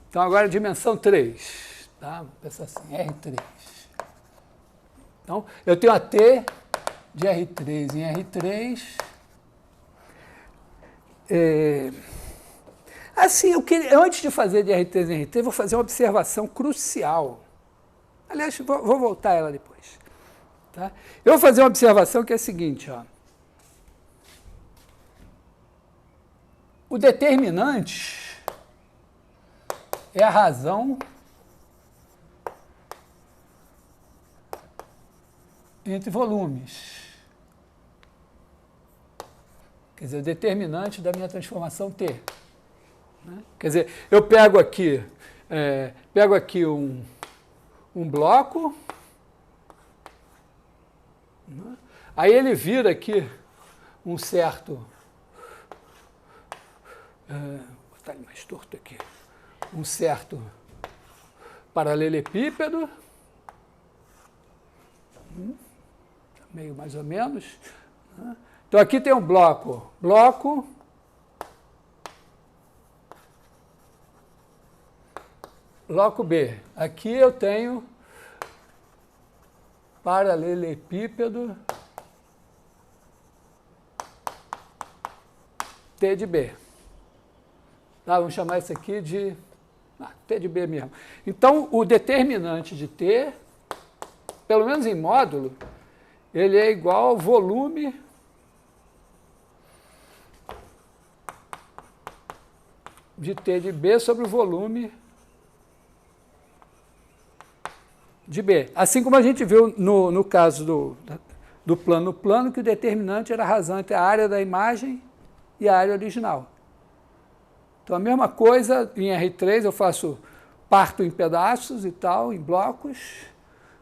Então, agora dimensão 3. Tá? Vamos pensar assim, R3. Então, eu tenho a T de R3 em R3. Assim, antes de fazer de R3 em R3, vou fazer uma observação crucial. Aliás, vou voltar a ela depois. Tá? Eu vou fazer uma observação que é a seguinte, ó. O determinante é a razão entre volumes. Quer dizer, o determinante da minha transformação T. Né? Quer dizer, eu pego aqui um bloco, né? Aí ele vira aqui um certo... vou botar ele mais torto aqui. Um certo paralelepípedo. Meio mais ou menos. Né? Então aqui tem um bloco. Bloco B. Aqui eu tenho paralelepípedo T de B. Tá, vamos chamar isso aqui de T de B mesmo. Então, o determinante de T, pelo menos em módulo, ele é igual ao volume de T de B sobre o volume de B. Assim como a gente viu no caso do plano, que o determinante era a razão entre a área da imagem e a área original. Então, a mesma coisa em R3, eu parto em pedaços e tal, em blocos.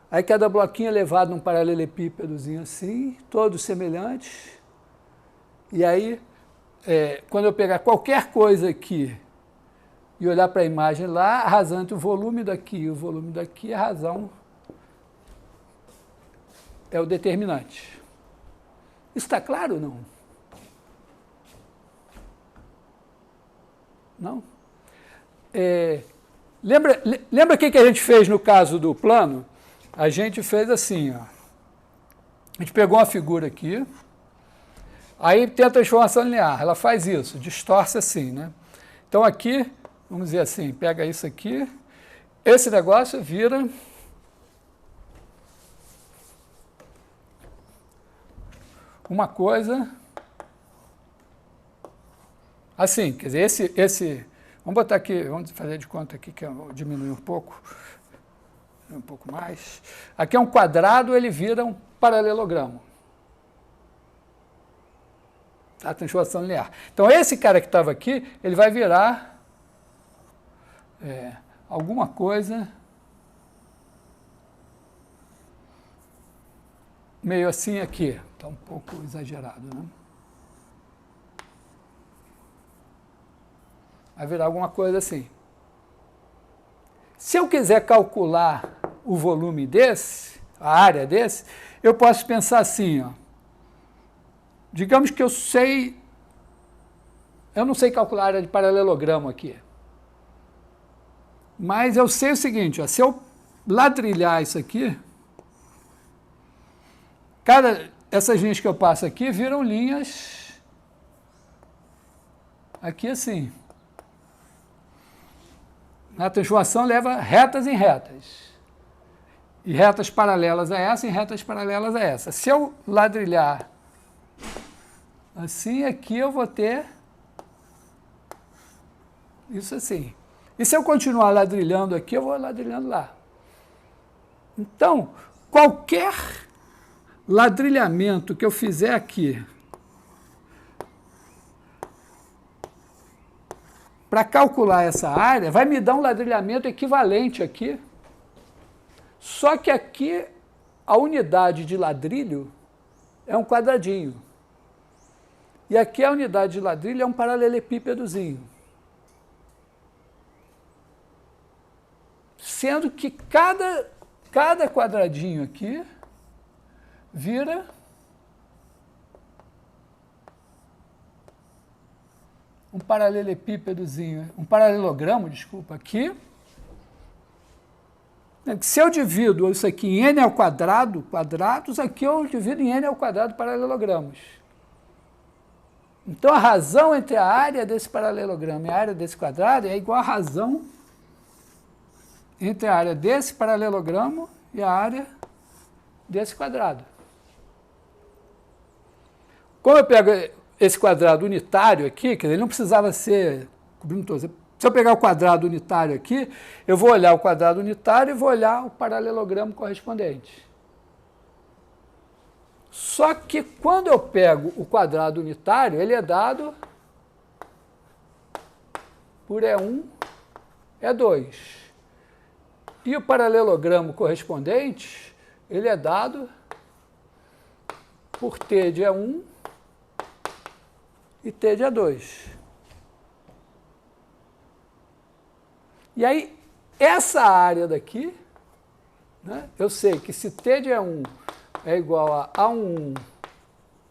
Aí cada bloquinho é levado num paralelepípedozinho assim, todos semelhantes. E aí, quando eu pegar qualquer coisa aqui e olhar para a imagem lá, a razão entre o volume daqui e o volume daqui, a razão é o determinante. Isso está claro ou não? Não? Lembra o que a gente fez no caso do plano? A gente fez assim, ó. A gente pegou uma figura aqui, aí tem a transformação linear, ela faz isso, distorce assim, né? Então aqui, vamos dizer assim, pega isso aqui, esse negócio vira uma coisa assim, quer dizer, vamos botar aqui, vamos fazer de conta aqui que eu diminui um pouco mais. Aqui é um quadrado, ele vira um paralelogramo. A transformação linear. Então, esse cara que estava aqui, ele vai virar alguma coisa meio assim aqui. Está um pouco exagerado, né? Vai virar alguma coisa assim. Se eu quiser calcular o volume desse, a área desse, eu posso pensar assim, ó. Digamos que eu não sei calcular a área de paralelogramo aqui. Mas eu sei o seguinte, ó, se eu ladrilhar isso aqui, essas linhas que eu passo aqui viram linhas aqui assim. A transformação leva retas em retas. E retas paralelas a essa e retas paralelas a essa. Se eu ladrilhar Assim, aqui eu vou ter isso assim. E se eu continuar ladrilhando aqui, eu vou ladrilhando lá. Então, qualquer ladrilhamento que eu fizer aqui para calcular essa área, vai me dar um ladrilhamento equivalente aqui. Só que aqui a unidade de ladrilho é um quadradinho. E aqui a unidade de ladrilho é um paralelepípedozinho. Sendo que cada quadradinho aqui vira um paralelepípedozinho, um paralelogramo, desculpa, aqui. Se eu divido isso aqui em n ao quadrado, quadrados, aqui eu divido em n ao quadrado paralelogramos. Então, a razão entre a área desse paralelogramo e a área desse quadrado é igual à razão entre a área desse paralelogramo e a área desse quadrado. Como eu pego esse quadrado unitário aqui, quer dizer, ele não precisava ser cobrindo todo. Se eu pegar o quadrado unitário aqui, eu vou olhar o quadrado unitário e vou olhar o paralelogramo correspondente. Só que quando eu pego o quadrado unitário, ele é dado por E1, E2. E o paralelogramo correspondente, ele é dado por T de E1 e T de E2. E aí, essa área daqui, né, eu sei que se T de E1 é igual a A11,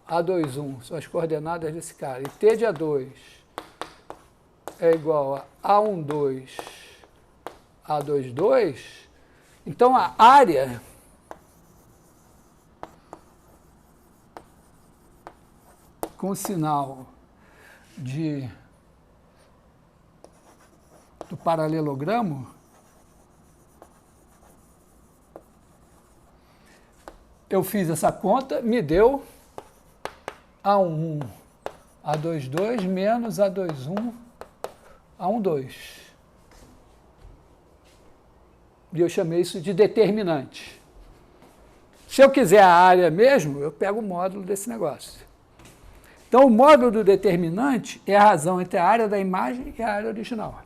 A21, são as coordenadas desse cara, e T de E2 é igual a A12, A22, então a área com sinal do paralelogramo, eu fiz essa conta, me deu A11, A22 menos A21, A12. E eu chamei isso de determinante. Se eu quiser a área mesmo, eu pego o módulo desse negócio. Então, o módulo do determinante é a razão entre a área da imagem e a área original.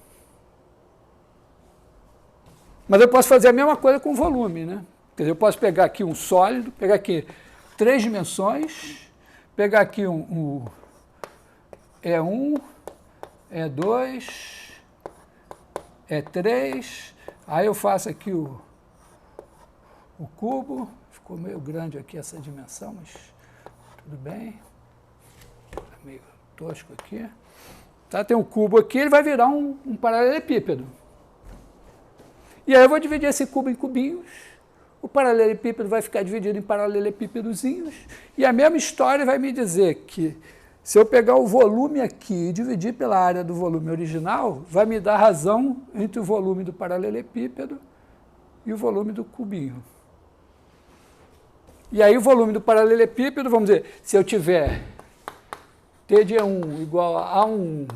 Mas eu posso fazer a mesma coisa com o volume, né? Quer dizer, eu posso pegar aqui um sólido, pegar aqui 3 dimensões, pegar aqui um E1, E2, E3, aí eu faço aqui o cubo, ficou meio grande aqui essa dimensão, mas tudo bem, tá meio tosco aqui. Tá, tem um cubo aqui, ele vai virar um paralelepípedo. E aí eu vou dividir esse cubo em cubinhos, o paralelepípedo vai ficar dividido em paralelepípedozinhos, e a mesma história vai me dizer que se eu pegar o volume aqui e dividir pela área do volume original, vai me dar razão entre o volume do paralelepípedo e o volume do cubinho. E aí o volume do paralelepípedo, vamos dizer, se eu tiver T de E1 igual a A11,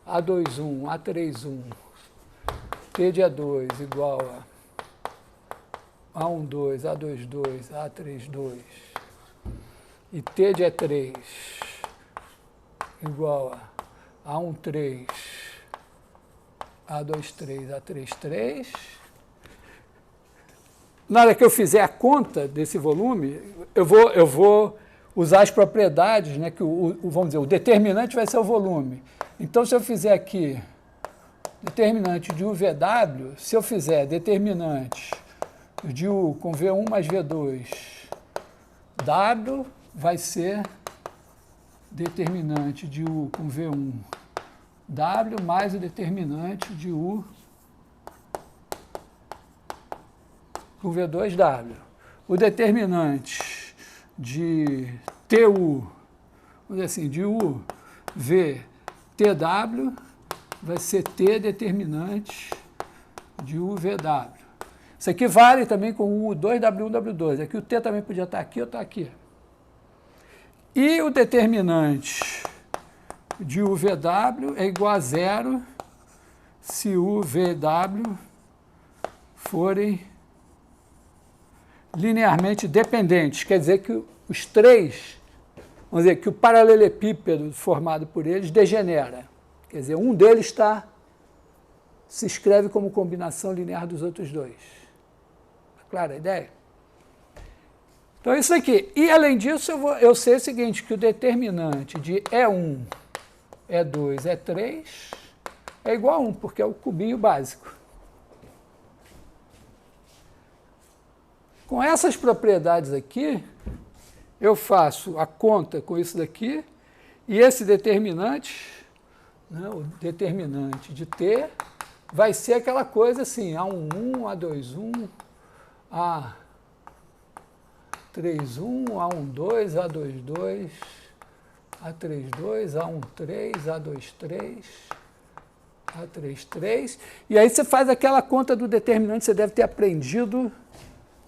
A21, A31, T de E2 igual a A12, A22, A32 e T de E3 igual a A13, A23, A33. Na hora que eu fizer a conta desse volume, eu vou usar as propriedades, né, que vamos dizer, o determinante vai ser o volume. Então, se eu fizer aqui determinante de UVW, se eu fizer determinante de U com V1 mais V2, W vai ser determinante de U com V1, W mais o determinante de U com V2, W. O determinante de TU, vamos dizer assim, de U, V, TW, vai ser T determinante de UVW. Isso aqui vale também com o U2, W1, W2. Aqui o T também podia estar aqui ou estar aqui. E o determinante de UVW é igual a zero se UVW forem linearmente dependentes. Quer dizer que os três, vamos dizer, que o paralelepípedo formado por eles degenera. Quer dizer, um deles se escreve como combinação linear dos outros dois. Tá clara a ideia? Então, isso aqui. E, além disso, eu sei o seguinte, que o determinante de E1, E2, E3 é igual a 1, porque é o cubinho básico. Com essas propriedades aqui, eu faço a conta com isso daqui, e esse determinante, né, o determinante de T, vai ser aquela coisa assim, A11, A21, A31, A12, A22, A32, A13, A23, A33, e aí você faz aquela conta do determinante, você deve ter aprendido,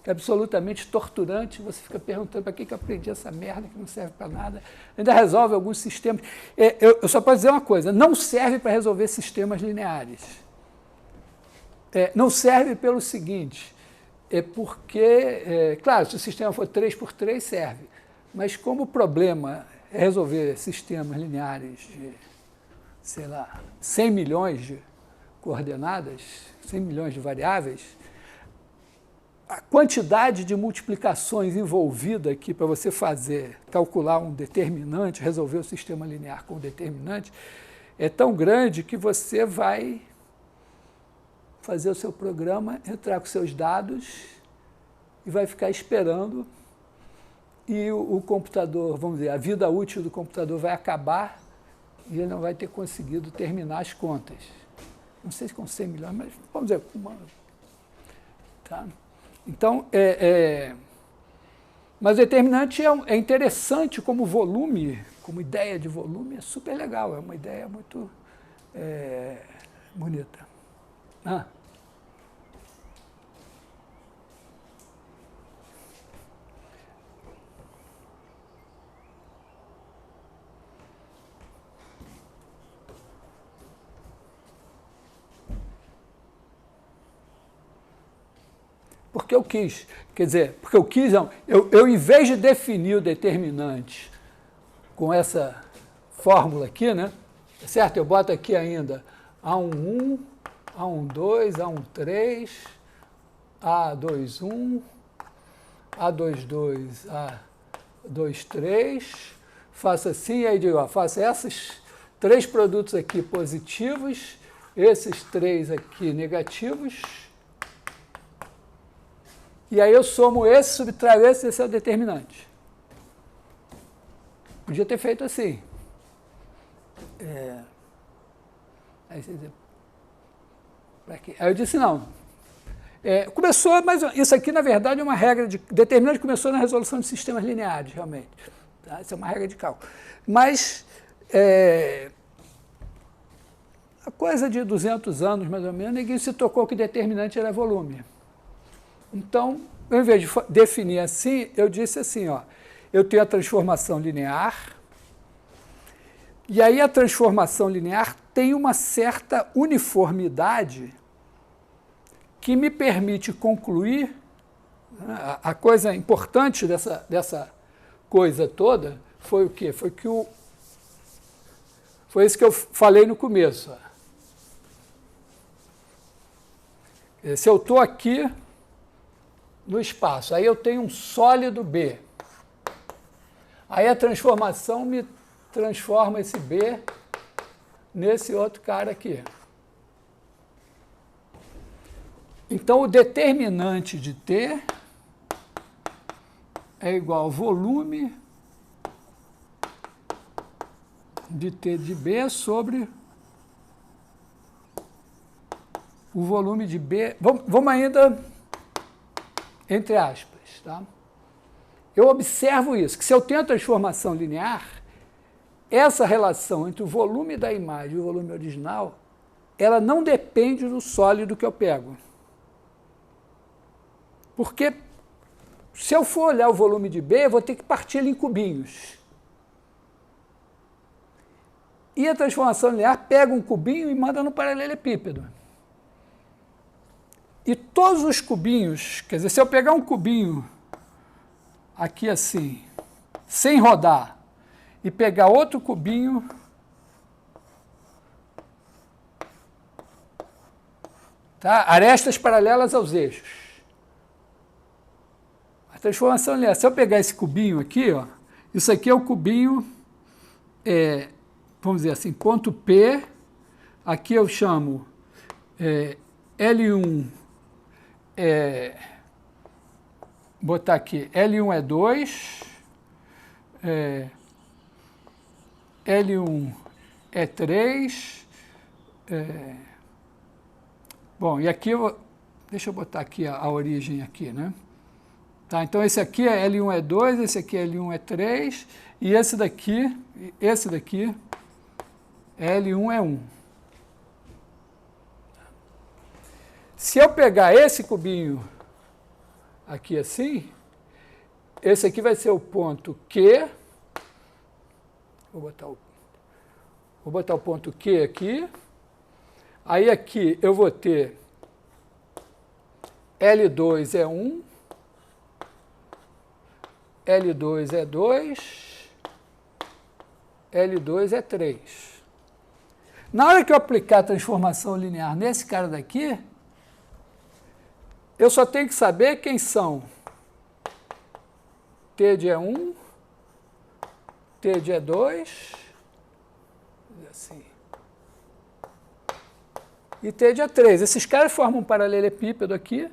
que é absolutamente torturante, você fica perguntando para que eu aprendi essa merda que não serve para nada, ainda resolve alguns sistemas. Eu só posso dizer uma coisa, não serve para resolver sistemas lineares. Não serve pelo seguinte, porque, claro, se o sistema for 3×3, serve, mas como o problema é resolver sistemas lineares de, sei lá, 100 milhões de coordenadas, 100 milhões de variáveis, a quantidade de multiplicações envolvida aqui para você calcular um determinante, resolver o sistema linear com um determinante, é tão grande que você vai fazer o seu programa, entrar com seus dados e vai ficar esperando e o computador, vamos dizer, a vida útil do computador vai acabar e ele não vai ter conseguido terminar as contas. Não sei se com 100 milhões, mas vamos dizer, tá? Então, mas o determinante é interessante como volume, como ideia de volume, é super legal, é uma ideia muito bonita. Porque eu quis, quer dizer, porque eu quis, não, eu em vez de definir o determinante com essa fórmula aqui, né, certo? Eu boto aqui ainda A11, A12, A13, A21, A22, A23, faço assim, e aí digo, ó, faço esses três produtos aqui positivos, esses três aqui negativos, e aí eu somo esse, subtraio esse é o determinante. Podia ter feito assim. Aí eu disse, não. Começou, mas isso aqui, na verdade, é uma regra de... Determinante começou na resolução de sistemas lineares, realmente. Tá? Isso é uma regra de cálculo. Mas, a coisa de 200 anos, mais ou menos, ninguém se tocou que determinante era volume. Então, ao invés de definir assim, eu disse assim, ó, eu tenho a transformação linear, e aí a transformação linear tem uma certa uniformidade que me permite concluir, né, a coisa importante dessa coisa toda foi o quê? Foi isso que eu falei no começo. Ó. Se eu estou aqui no espaço, aí eu tenho um sólido B. Aí a transformação me transforma esse B nesse outro cara aqui. Então, o determinante de T é igual ao volume de T de B sobre o volume de B. Vamos ainda entre aspas, tá? Eu observo isso, que se eu tenho a transformação linear, essa relação entre o volume da imagem e o volume original, ela não depende do sólido que eu pego. Porque se eu for olhar o volume de B, eu vou ter que partir ele em cubinhos. E a transformação linear pega um cubinho e manda no paralelepípedo. E todos os cubinhos, quer dizer, se eu pegar um cubinho aqui assim, sem rodar, e pegar outro cubinho tá? Arestas paralelas aos eixos. A transformação linear, se eu pegar esse cubinho aqui, ó, isso aqui é o cubinho, vamos dizer assim, ponto P, aqui eu chamo L1, botar aqui, L1 é 2, L1 é 3, bom, e aqui, deixa eu botar aqui a origem aqui, né? Tá, então esse aqui é L1 é 2, esse aqui é L1 é 3, e esse daqui, L1 é 1. Se eu pegar esse cubinho aqui assim, esse aqui vai ser o ponto Q, vou botar o ponto Q aqui, aí aqui eu vou ter L2 é 1, L2 é 2, L2 é 3. Na hora que eu aplicar a transformação linear nesse cara daqui, eu só tenho que saber quem são T de E1, T de E2, assim, e T de E3. Esses caras formam um paralelepípedo aqui,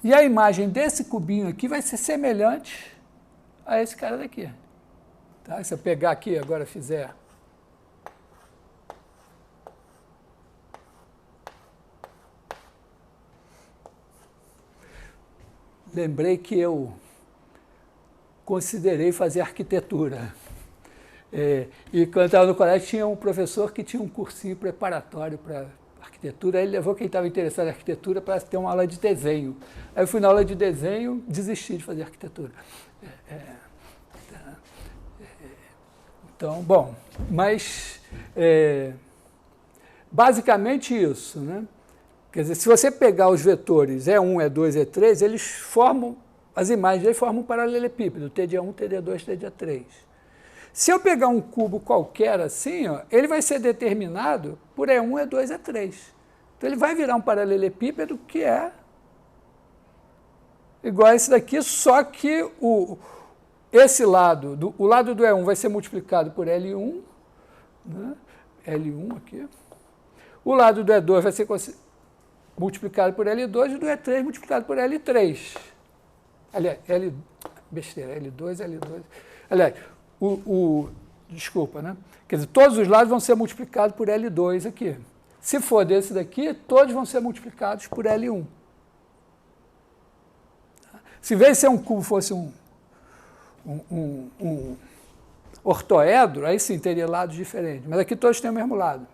e a imagem desse cubinho aqui vai ser semelhante a esse cara daqui. Tá? Se eu pegar aqui, agora fizer... Lembrei que eu considerei fazer arquitetura. E quando eu estava no colégio, tinha um professor que tinha um cursinho preparatório para arquitetura. Aí ele levou quem estava interessado em arquitetura para ter uma aula de desenho. Aí eu fui na aula de desenho, desisti de fazer arquitetura. Então, bom, mas basicamente isso, né? Quer dizer, se você pegar os vetores E1, E2, E3, eles formam, as imagens deles formam um paralelepípedo, T de E1, T de E2, T de E3. Se eu pegar um cubo qualquer assim, ó, ele vai ser determinado por E1, E2, E3. Então ele vai virar um paralelepípedo que é igual a esse daqui, só que esse lado, o lado do E1 vai ser multiplicado por L1, né? L1 aqui. O lado do E2 vai ser multiplicado por L2 e do E3 multiplicado por L3. Aliás, besteira, L2, L2. Aliás, desculpa, né? Quer dizer, todos os lados vão ser multiplicados por L2 aqui. Se for desse daqui, todos vão ser multiplicados por L1. Se em vez de ser um cubo fosse um ortoedro, aí sim teria lados diferentes. Mas aqui todos têm o mesmo lado.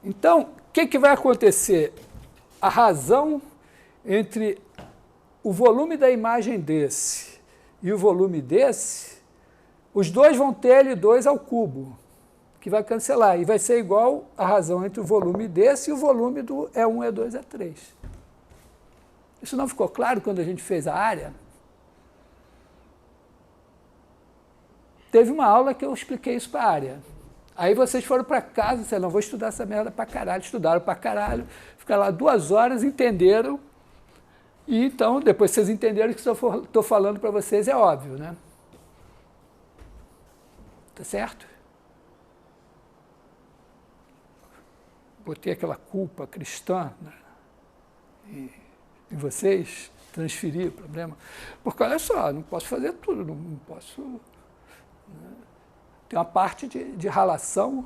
Então, o que vai acontecer? A razão entre o volume da imagem desse e o volume desse, os dois vão ter L2 ao cubo, que vai cancelar, e vai ser igual a razão entre o volume desse e o volume do E1, E2, E3. Isso não ficou claro quando a gente fez a área? Teve uma aula que eu expliquei isso para a área. Aí vocês foram para casa e disseram, não, vou estudar essa merda para caralho. Estudaram para caralho, ficaram lá 2 horas, entenderam. E então, depois vocês entenderam que o que eu estou falando para vocês é óbvio, né? Tá certo? Botei aquela culpa cristã, né? E vocês, transferir o problema. Porque, olha só, não posso fazer tudo, não posso... Né? Tem uma parte de ralação.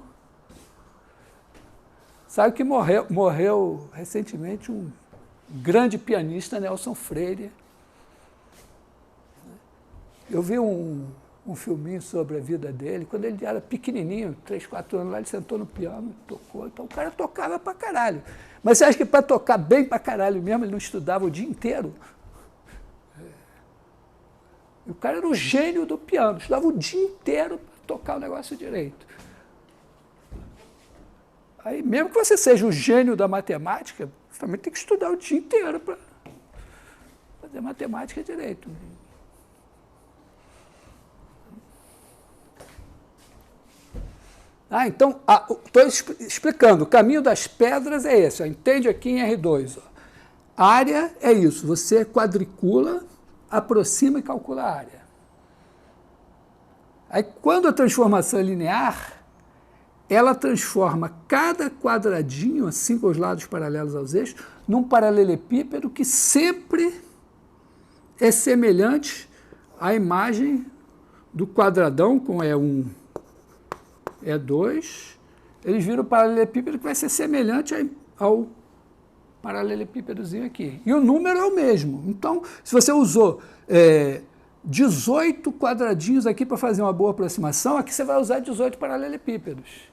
Sabe que morreu recentemente um grande pianista, Nelson Freire. Eu vi um filminho sobre a vida dele. Quando ele era pequenininho, 3, 4 anos, lá ele sentou no piano e tocou. Então o cara tocava pra caralho. Mas você acha que para tocar bem pra caralho mesmo, ele não estudava o dia inteiro? E o cara era o gênio do piano, estudava o dia inteiro para tocar o negócio direito. Aí, mesmo que você seja o gênio da matemática, você também tem que estudar o dia inteiro para fazer matemática direito. Então, estou explicando, o caminho das pedras é esse, ó, entende aqui em R2. Ó. Área é isso, você quadricula, aproxima e calcula a área. Aí, quando a transformação é linear, ela transforma cada quadradinho, assim com os lados paralelos aos eixos, num paralelepípedo que sempre é semelhante à imagem do quadradão com E1, E2. Eles viram o paralelepípedo que vai ser semelhante ao paralelepípedozinho aqui. E o número é o mesmo. Então, se você usou 18 quadradinhos aqui para fazer uma boa aproximação, aqui você vai usar 18 paralelepípedos.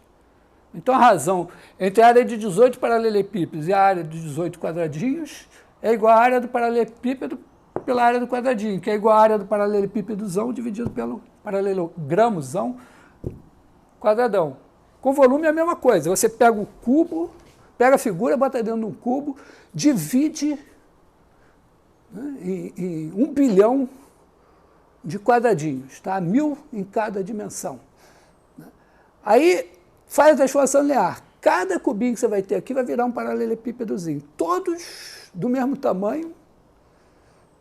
Então, a razão entre a área de 18 paralelepípedos e a área de 18 quadradinhos é igual à área do paralelepípedo pela área do quadradinho, que é igual à área do paralelepípedozão dividido pelo paralelogramozão quadradão. Com volume é a mesma coisa. Você pega o cubo, pega a figura, bota dentro de um cubo, divide, né, em 1 bilhão de quadradinhos, tá? 1000 em cada dimensão. Né? Aí faz a transformação linear. Cada cubinho que você vai ter aqui vai virar um paralelepípedozinho. Todos do mesmo tamanho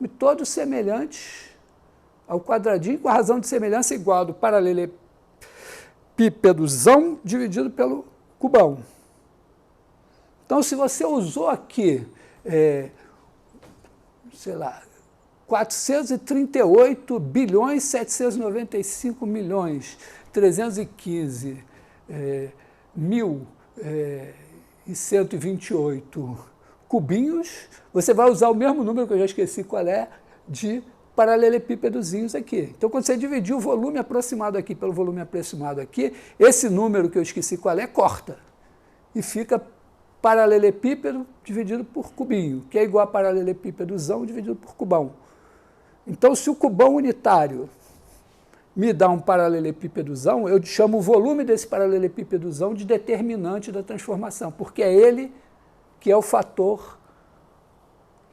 e todos semelhantes ao quadradinho, com a razão de semelhança igual do paralelepípedozão dividido pelo cubão. Então, se você usou aqui, sei lá, 438 bilhões 795 milhões 315 mil e 128 cubinhos, você vai usar o mesmo número, que eu já esqueci qual é, de paralelepípedozinhos aqui. Então, quando você dividir o volume aproximado aqui pelo volume aproximado aqui, esse número que eu esqueci qual é, corta. E fica paralelepípedo dividido por cubinho, que é igual a paralelepípedozão dividido por cubão. Então, se o cubão unitário me dá um paralelepípedozão, eu chamo o volume desse paralelepípedozão de determinante da transformação, porque é ele que é o fator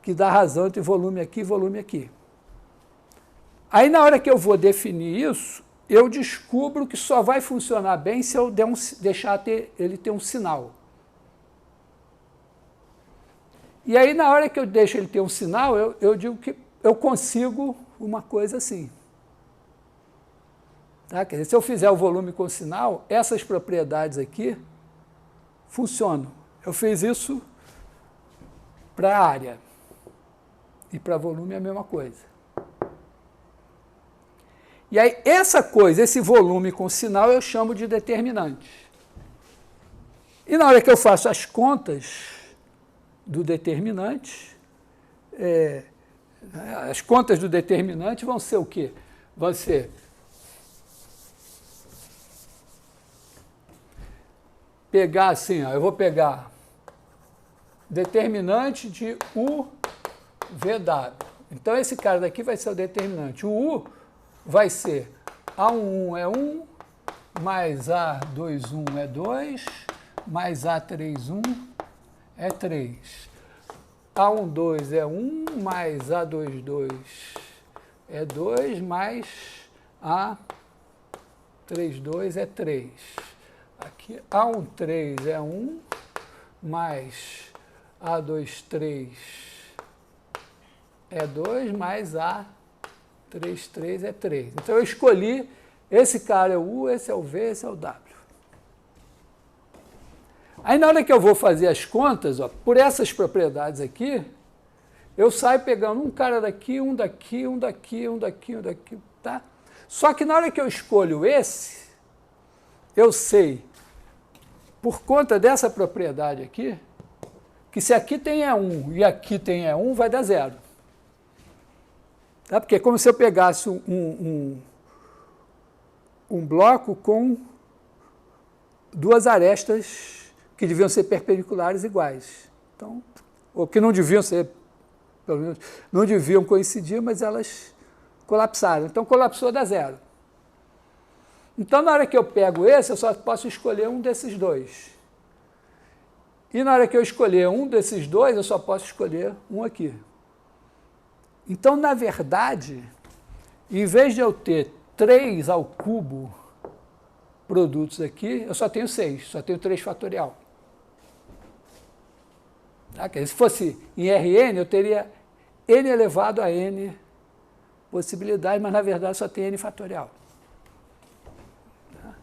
que dá razão entre volume aqui e volume aqui. Aí, na hora que eu vou definir isso, eu descubro que só vai funcionar bem se eu deixar ele ter um sinal. E aí, na hora que eu deixo ele ter um sinal, eu digo que eu consigo uma coisa assim. Tá? Quer dizer, se eu fizer o volume com sinal, essas propriedades aqui funcionam. Eu fiz isso para a área. E para volume é a mesma coisa. E aí, essa coisa, esse volume com sinal, eu chamo de determinante. E na hora que eu faço as contas do determinante, as contas do determinante vão ser o quê? Vão ser pegar assim, ó, eu vou pegar determinante de UVW. Então, esse cara daqui vai ser o determinante. O U vai ser A11 é 1, mais A21 é 2, mais A31 é 3. A12 é 1, mais A22 é 2, mais A32 é 3. Aqui, A13 é 1, mais A23 é 2, mais A33 é 3. Então, eu escolhi, esse cara é o U, esse é o V, esse é o W. Aí, na hora que eu vou fazer as contas, ó, por essas propriedades aqui, eu saio pegando um cara daqui, um daqui, um daqui, um daqui, um daqui, tá? Só que na hora que eu escolho esse, eu sei, por conta dessa propriedade aqui, que se aqui tem E1 e aqui tem E1, vai dar zero. Tá? Porque é como se eu pegasse um bloco com duas arestas que deviam ser perpendiculares iguais. Então, ou que não deviam ser, pelo menos, não deviam coincidir, mas elas colapsaram. Então, colapsou, dá zero. Então, na hora que eu pego esse, eu só posso escolher um desses dois. E na hora que eu escolher um desses dois, eu só posso escolher um aqui. Então, na verdade, em vez de eu ter 3 ao cubo produtos aqui, eu só tenho 6, só tenho 3 fatorial. Tá? Se fosse em Rn, eu teria n elevado a n possibilidades, mas na verdade só tem n fatorial. Tá?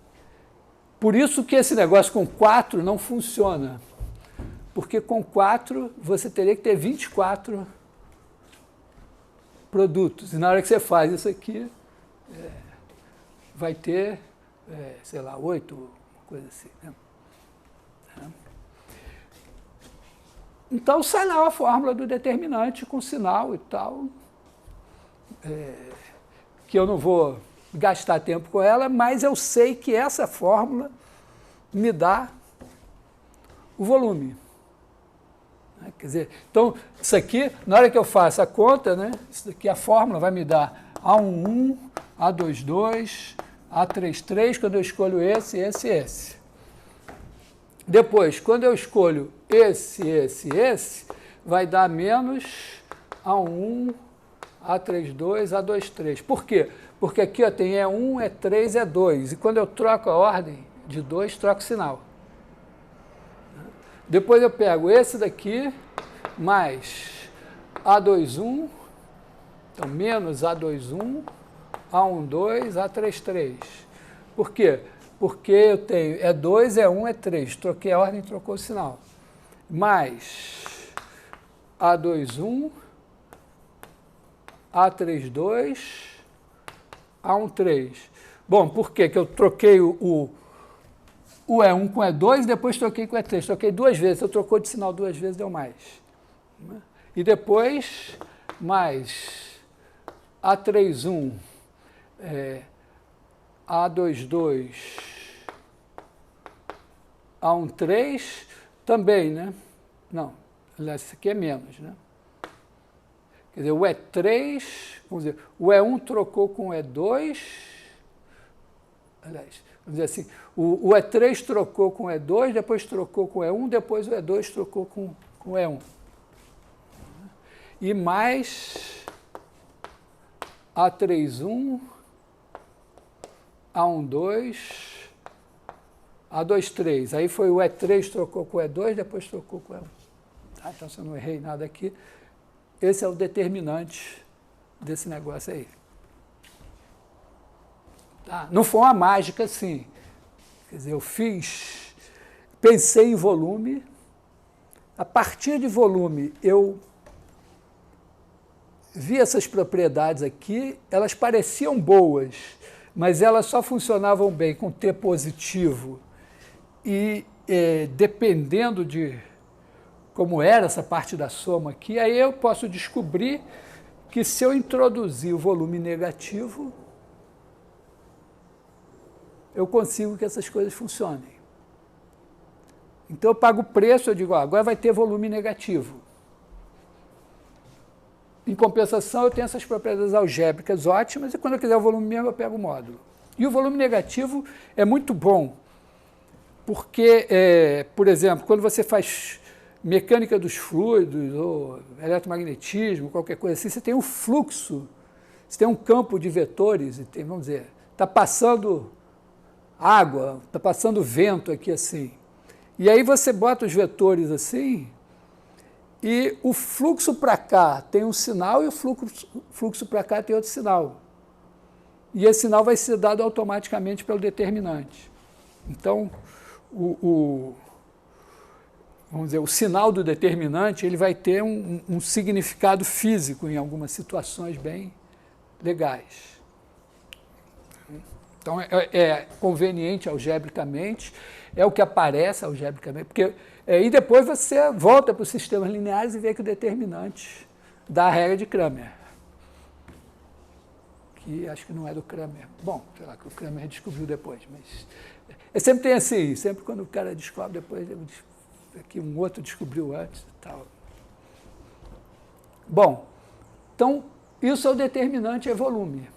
Por isso que esse negócio com 4 não funciona. Porque com 4 você teria que ter 24 produtos. E na hora que você faz isso aqui, vai ter, sei lá, 8, uma coisa assim. Né? Então, sai lá a fórmula do determinante com sinal e tal, que eu não vou gastar tempo com ela, mas eu sei que essa fórmula me dá o volume. Quer dizer, então, isso aqui, na hora que eu faço a conta, né, isso daqui, a fórmula vai me dar A11, A22, A33, quando eu escolho esse. Depois, quando eu escolho esse, vai dar menos A1, A32, A23. Por quê? Porque aqui ó, tem E1, E3, E2. E quando eu troco a ordem de 2, troco o sinal. Depois eu pego esse daqui, mais A21, então menos A21, A12, A33. Por quê? Porque eu tenho E2, E1, E3. Troquei a ordem, trocou o sinal. Mais A21, A32, A13. Bom, por quê? Que eu troquei o E1 com E2 e depois troquei com E3. Troquei 2 vezes. Eu trocou de sinal 2 vezes, deu mais. E depois, mais A31, A22, A13, também, né? Não, esse aqui é menos, né? Quer dizer, o E3, vamos dizer, o E1 trocou com o E2, aliás, vamos dizer assim, o E3 trocou com o E2, depois trocou com o E1, depois o E2 trocou com o E1. E mais A31, A12, A23. Aí foi o E3 trocou com o E2, depois trocou com o E1. Tá? Então, se eu não errei nada aqui, esse é o determinante desse negócio aí. Tá? Não foi uma mágica assim. Quer dizer, eu pensei em volume, a partir de volume eu vi essas propriedades aqui, elas pareciam boas, mas elas só funcionavam bem com T positivo e dependendo de como era essa parte da soma aqui, aí eu posso descobrir que se eu introduzir o volume negativo, eu consigo que essas coisas funcionem. Então eu pago o preço, eu digo, agora vai ter volume negativo. Em compensação, eu tenho essas propriedades algébricas ótimas, e quando eu quiser o volume mesmo, eu pego o módulo. E o volume negativo é muito bom, porque, por exemplo, quando você faz mecânica dos fluidos, ou eletromagnetismo, qualquer coisa assim, você tem um fluxo, você tem um campo de vetores, e tem, vamos dizer, está passando água, está passando vento aqui assim. E aí você bota os vetores assim, e o fluxo para cá tem um sinal e o fluxo para cá tem outro sinal. E esse sinal vai ser dado automaticamente pelo determinante. Então, vamos dizer, o sinal do determinante ele vai ter um significado físico em algumas situações bem legais. Então, é conveniente algebricamente, é o que aparece algebricamente, porque e depois você volta para os sistemas lineares e vê que o determinante dá a regra de Cramer, que acho que não é do Cramer. Bom, sei lá, que o Cramer descobriu depois, mas sempre tem assim, sempre quando o cara descobre, depois que um outro descobriu antes e tal. Bom, então, isso é o determinante, é volume.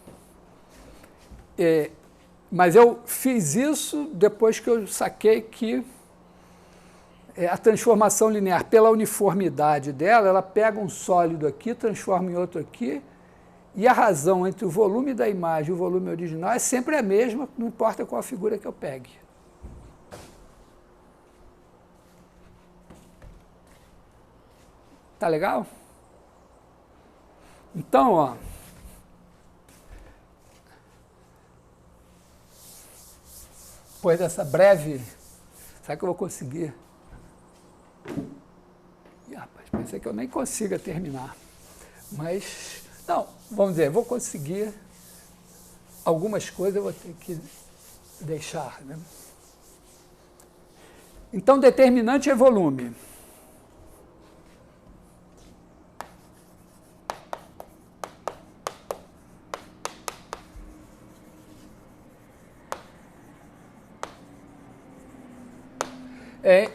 Mas eu fiz isso depois que eu saquei que a transformação linear, pela uniformidade dela, ela pega um sólido aqui, transforma em outro aqui, e a razão entre o volume da imagem e o volume original é sempre a mesma, não importa qual figura que eu pegue. Tá legal? Então, ó, depois dessa breve... Será que eu vou conseguir? Ih, rapaz, pensei que eu nem consiga terminar. Mas, não, vamos dizer, vou conseguir. Algumas coisas eu vou ter que deixar, né? Então, determinante é volume.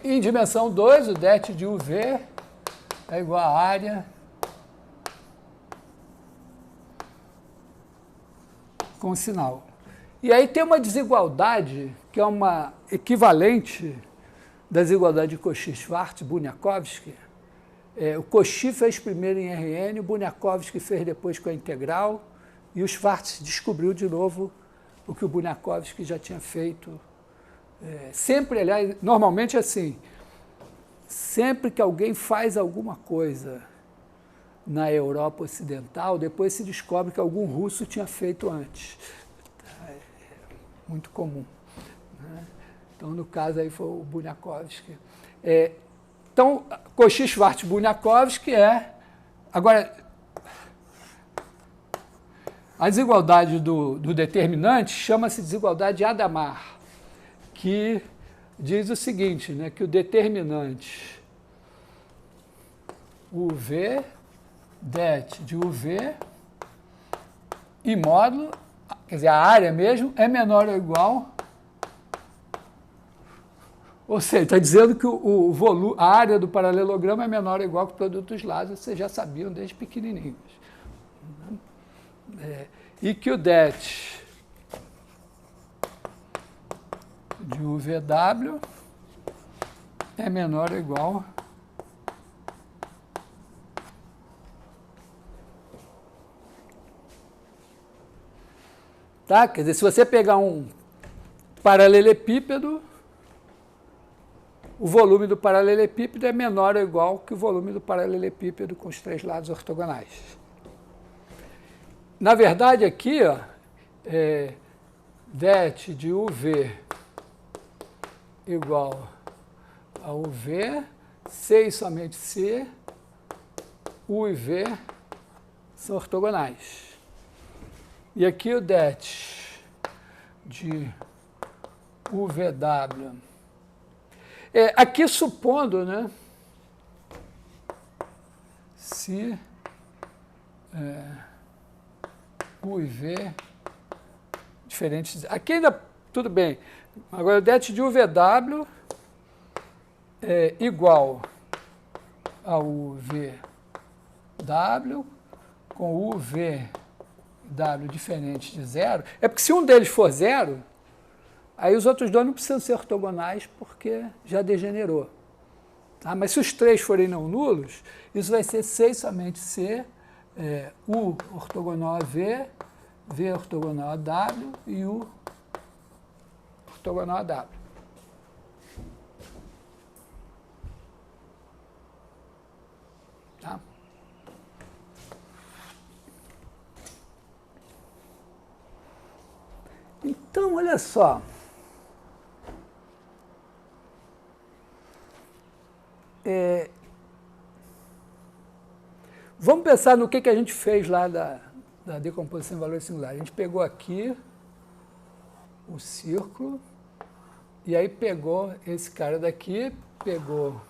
Em dimensão 2, o det de UV é igual à área com sinal. E aí tem uma desigualdade, que é uma equivalente da desigualdade de Cauchy-Schwarz-Bunyakovsky. O Cauchy fez primeiro em Rn, o Bunyakovsky fez depois com a integral, e o Schwarz descobriu de novo o que o Bunyakovsky já tinha feito. Sempre, aliás, normalmente assim, sempre que alguém faz alguma coisa na Europa Ocidental, depois se descobre que algum russo tinha feito antes. É muito comum, né? Então, no caso aí foi o Bunyakovsky. Então, Cauchy-Schwarz-Bunyakovsky Agora, a desigualdade do determinante chama-se desigualdade de Hadamard, que diz o seguinte, né, que o determinante UV, det de UV, e módulo, quer dizer, a área mesmo, é menor ou igual, ou seja, está dizendo que o volume, a área do paralelogramo é menor ou igual que o produto dos lados, vocês já sabiam desde pequenininhos. E que o det de UVW é menor ou igual tá? Quer dizer, se você pegar um paralelepípedo, o volume do paralelepípedo é menor ou igual que o volume do paralelepípedo com os três lados ortogonais. Na verdade, aqui, ó, det de UV igual a UV, C e somente C, U e V são ortogonais. E aqui o det de UVW. Aqui supondo, né, se U e V diferentes. Aqui ainda tudo bem. Agora o det de UVW é igual a UVW com UVW diferente de zero. É porque se um deles for zero, aí os outros dois não precisam ser ortogonais porque já degenerou. Tá? Mas se os três forem não nulos, isso vai ser C e somente C, U ortogonal a V, V ortogonal a W e U ortogonal a W. Tá? Então, olha só. Vamos pensar no que a gente fez lá da decomposição em valores singulares. A gente pegou aqui o círculo, e aí pegou esse cara daqui, pegou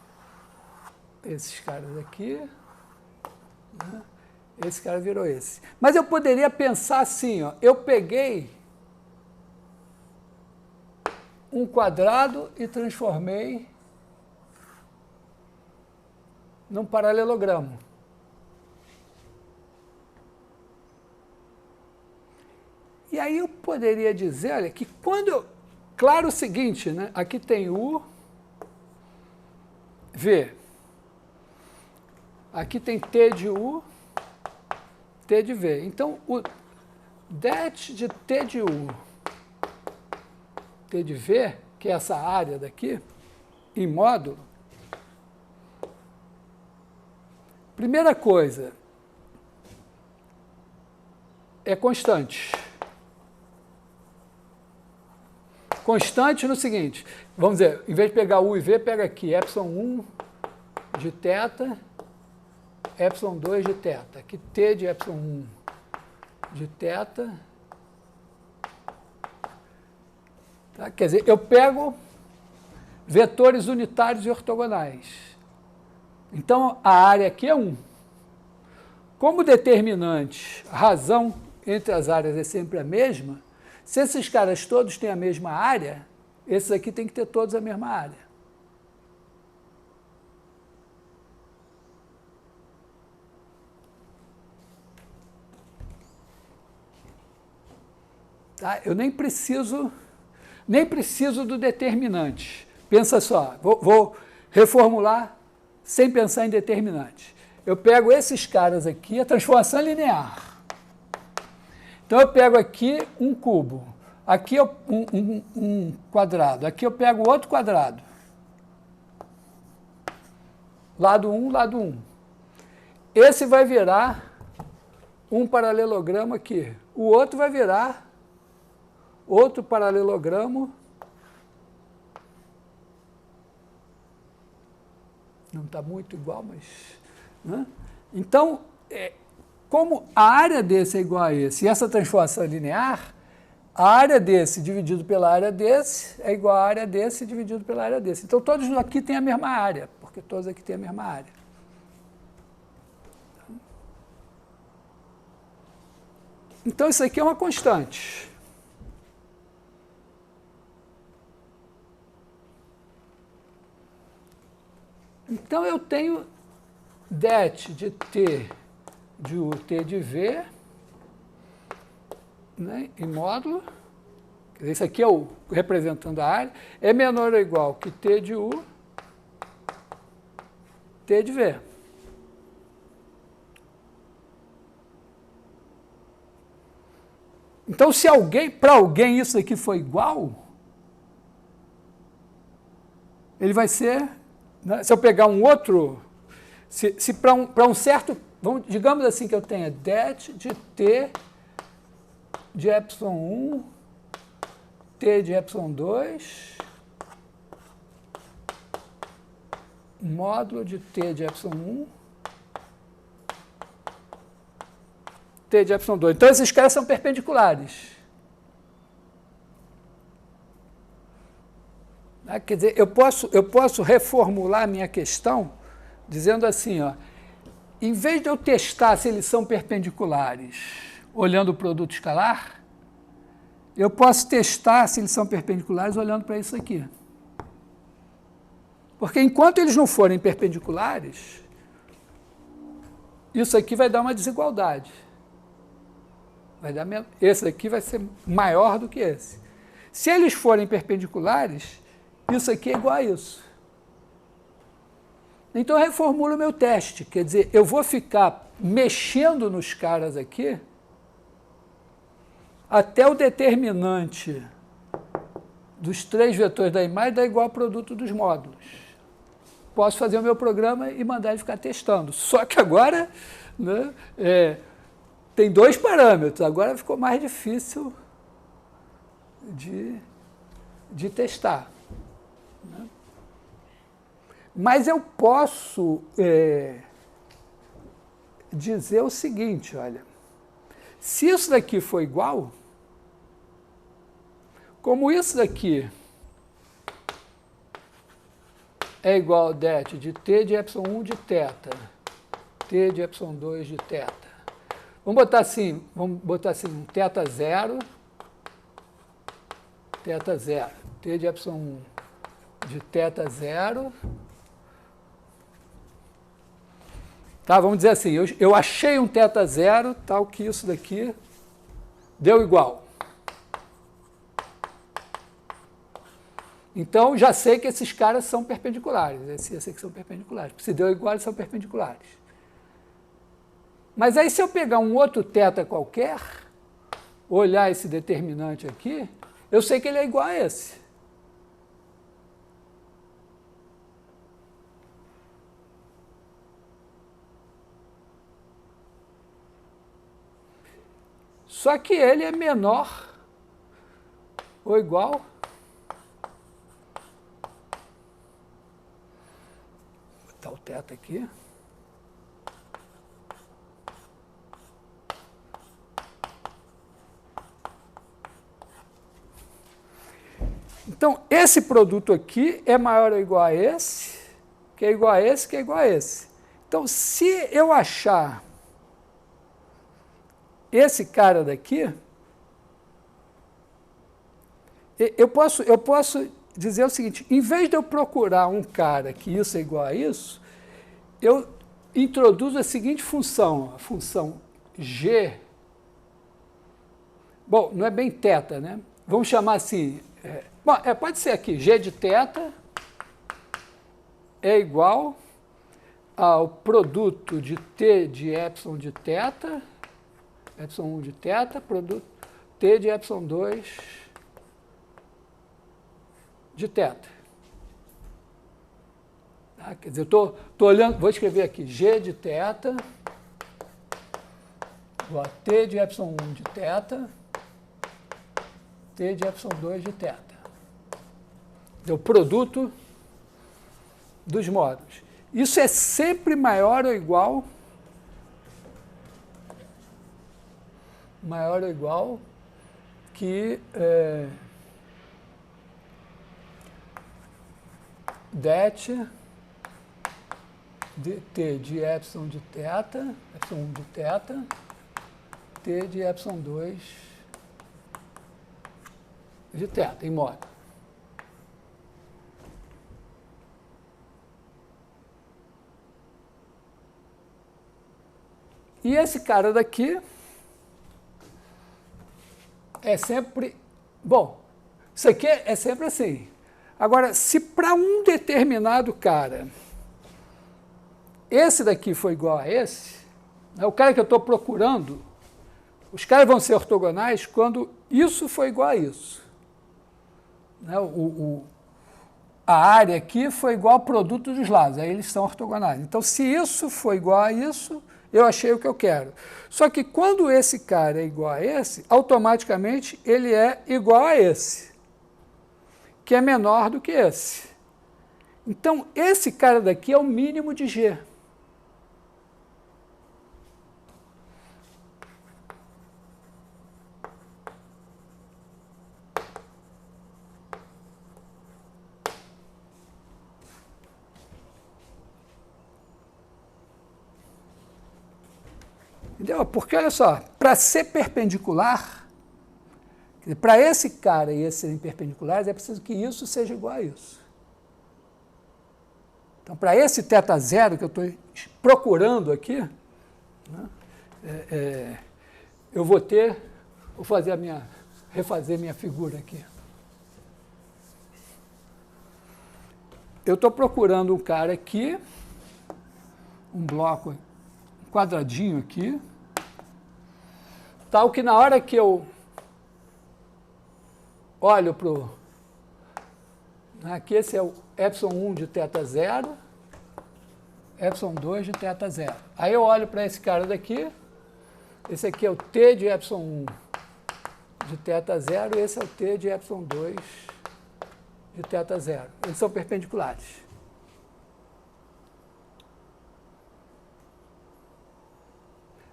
esses caras aqui, né? Esse cara virou esse. Mas eu poderia pensar assim, ó, eu peguei um quadrado e transformei num paralelogramo. E aí eu poderia dizer, olha, que quando eu... Claro o seguinte, né? Aqui tem U, V. Aqui tem T de U, T de V. Então, o det de T de U, T de V, que é essa área daqui, em módulo, primeira coisa, é constante. Constante no seguinte, vamos dizer, em vez de pegar U e V, pega aqui ε1 de θ, ε2 de θ. Aqui T de ε1 de θ. Tá? Quer dizer, eu pego vetores unitários e ortogonais. Então, a área aqui é 1. Como determinante, a razão entre as áreas é sempre a mesma, se esses caras todos têm a mesma área, esses aqui têm que ter todos a mesma área. Tá? Eu nem preciso do determinante. Pensa só, vou reformular sem pensar em determinante. Eu pego esses caras aqui, a transformação é linear. Então, eu pego aqui um cubo, aqui um quadrado, aqui eu pego outro quadrado. Lado 1, lado 1. Esse vai virar um paralelogramo aqui. O outro vai virar outro paralelogramo. Não está muito igual, mas... Né? Então, como a área desse é igual a esse, e essa transformação é linear, a área desse dividido pela área desse é igual à área desse dividido pela área desse. Então, todos aqui têm a mesma área, porque todos aqui têm a mesma área. Então, isso aqui é uma constante. Então, eu tenho det de T de U, T de V, né, em módulo, quer dizer, isso aqui é o representando a área, é menor ou igual que T de U, T de V. Então, se para alguém isso aqui for igual, ele vai ser, né, se eu pegar um outro, se para um certo, digamos assim que eu tenha det de T de ε1, T de ε2, módulo de T de ε1, T de ε2. Então, esses caras são perpendiculares. Quer dizer, eu posso reformular a minha questão dizendo assim, ó, em vez de eu testar se eles são perpendiculares olhando o produto escalar, eu posso testar se eles são perpendiculares olhando para isso aqui. Porque enquanto eles não forem perpendiculares, isso aqui vai dar uma desigualdade. Esse aqui vai ser maior do que esse. Se eles forem perpendiculares, isso aqui é igual a isso. Então, eu reformulo o meu teste. Quer dizer, eu vou ficar mexendo nos caras aqui até o determinante dos 3 vetores da imagem dar igual ao produto dos módulos. Posso fazer o meu programa e mandar ele ficar testando. Só que agora, né, tem 2 parâmetros. Agora ficou mais difícil de testar. Mas eu posso dizer o seguinte, olha, se isso daqui for igual, como isso daqui é igual ao det de T de ε1 de θ, T de ε2 de θ. Vamos botar assim um θ0, θ0, T de ε1 de θ0. Tá, vamos dizer assim, eu achei um θ0, tal que isso daqui deu igual. Então, já sei que esses caras são perpendiculares. Esses aqui são perpendiculares. Se deu igual, eles são perpendiculares. Mas aí, se eu pegar um outro θ qualquer, olhar esse determinante aqui, eu sei que ele é igual a esse. Só que ele é menor ou igual vou botar o θ aqui. Então, esse produto aqui é maior ou igual a esse, que é igual a esse, que é igual a esse. Então, se eu achar esse cara daqui, eu posso dizer o seguinte, em vez de eu procurar um cara que isso é igual a isso, eu introduzo a seguinte função, a função g, bom, não é bem θ, né? Vamos chamar assim, pode ser aqui, g de θ é igual ao produto de t de epsilon de θ, epsilon 1 de θ, produto t de epsilon 2 de θ. Tá? Quer dizer, eu estou olhando, vou escrever aqui, g de θ igual a t de epsilon 1 de θ, t de epsilon 2 de θ. É o produto dos módulos. Isso é sempre maior ou igual que det de t de epsilon de θ, epsilon 1 de θ, t de epsilon 2 de θ, em módulo. E esse cara daqui é sempre... Bom, isso aqui é sempre assim. Agora, se para um determinado cara, esse daqui for igual a esse, né, o cara que eu estou procurando, os caras vão ser ortogonais quando isso for igual a isso. Né, a área aqui foi igual ao produto dos lados, aí eles são ortogonais. Então, se isso for igual a isso, eu achei o que eu quero. Só que quando esse cara é igual a esse, automaticamente ele é igual a esse, que é menor do que esse. Então, esse cara daqui é o mínimo de G. Entendeu? Porque, olha só, para ser perpendicular, para esse cara e esse serem perpendiculares, é preciso que isso seja igual a isso. Então, para esse θ0 que eu estou procurando aqui, né, eu vou refazer minha figura aqui. Eu estou procurando um cara aqui, um bloco, um quadradinho aqui, tal que na hora que eu olho para o... Aqui esse é o epsilon 1 de θ0, epsilon 2 de θ0. Aí eu olho para esse cara daqui, esse aqui é o t de epsilon 1 de θ0 e esse é o t de epsilon 2 de θ0. Eles são perpendiculares.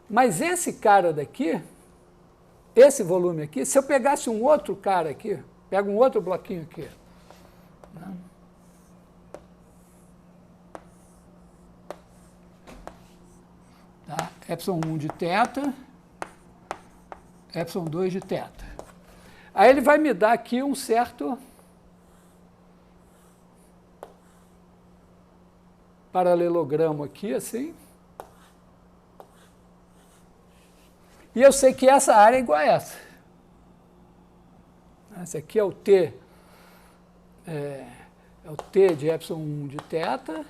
Mas esse cara daqui, esse volume aqui, se eu pegasse um outro cara aqui, pego um outro bloquinho aqui, né? Tá? Epsilon 1 de θ, epsilon 2 de θ. Aí ele vai me dar aqui um certo paralelogramo aqui, assim. E eu sei que essa área é igual a essa. Esse aqui é o T é o T de ε1 de θ,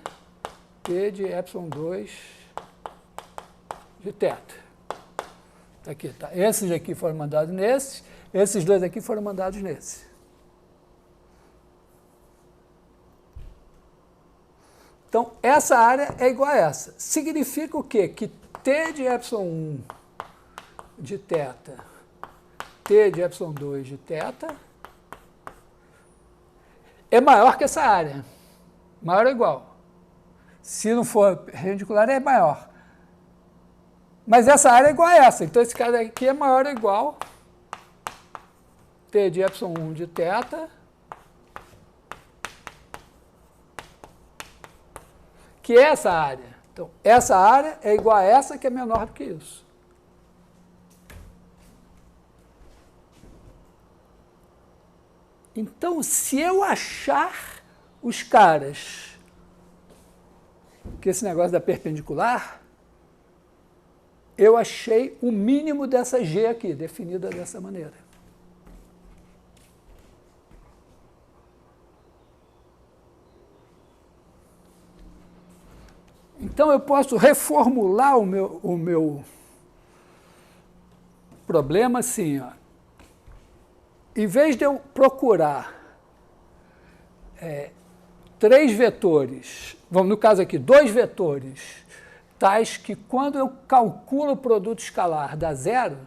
T de ε2 de θ. Tá aqui, tá. Esses aqui foram mandados nesses, esses dois aqui foram mandados nesse. Então, essa área é igual a essa. Significa o quê? Que T de ε1 de θ, T de ε2 de θ é maior que essa área. Maior ou igual. Se não for perpendicular, é maior. Mas essa área é igual a essa. Então, esse cara aqui é maior ou igual T de ε1 de θ, que é essa área. Então, essa área é igual a essa, que é menor do que isso. Então, se eu achar os caras, que esse negócio da perpendicular, eu achei o mínimo dessa G aqui, definida dessa maneira. Então, eu posso reformular o meu problema assim, ó. Em vez de eu procurar três vetores, vamos no caso aqui, dois vetores, tais que quando eu calculo o produto escalar dá zero,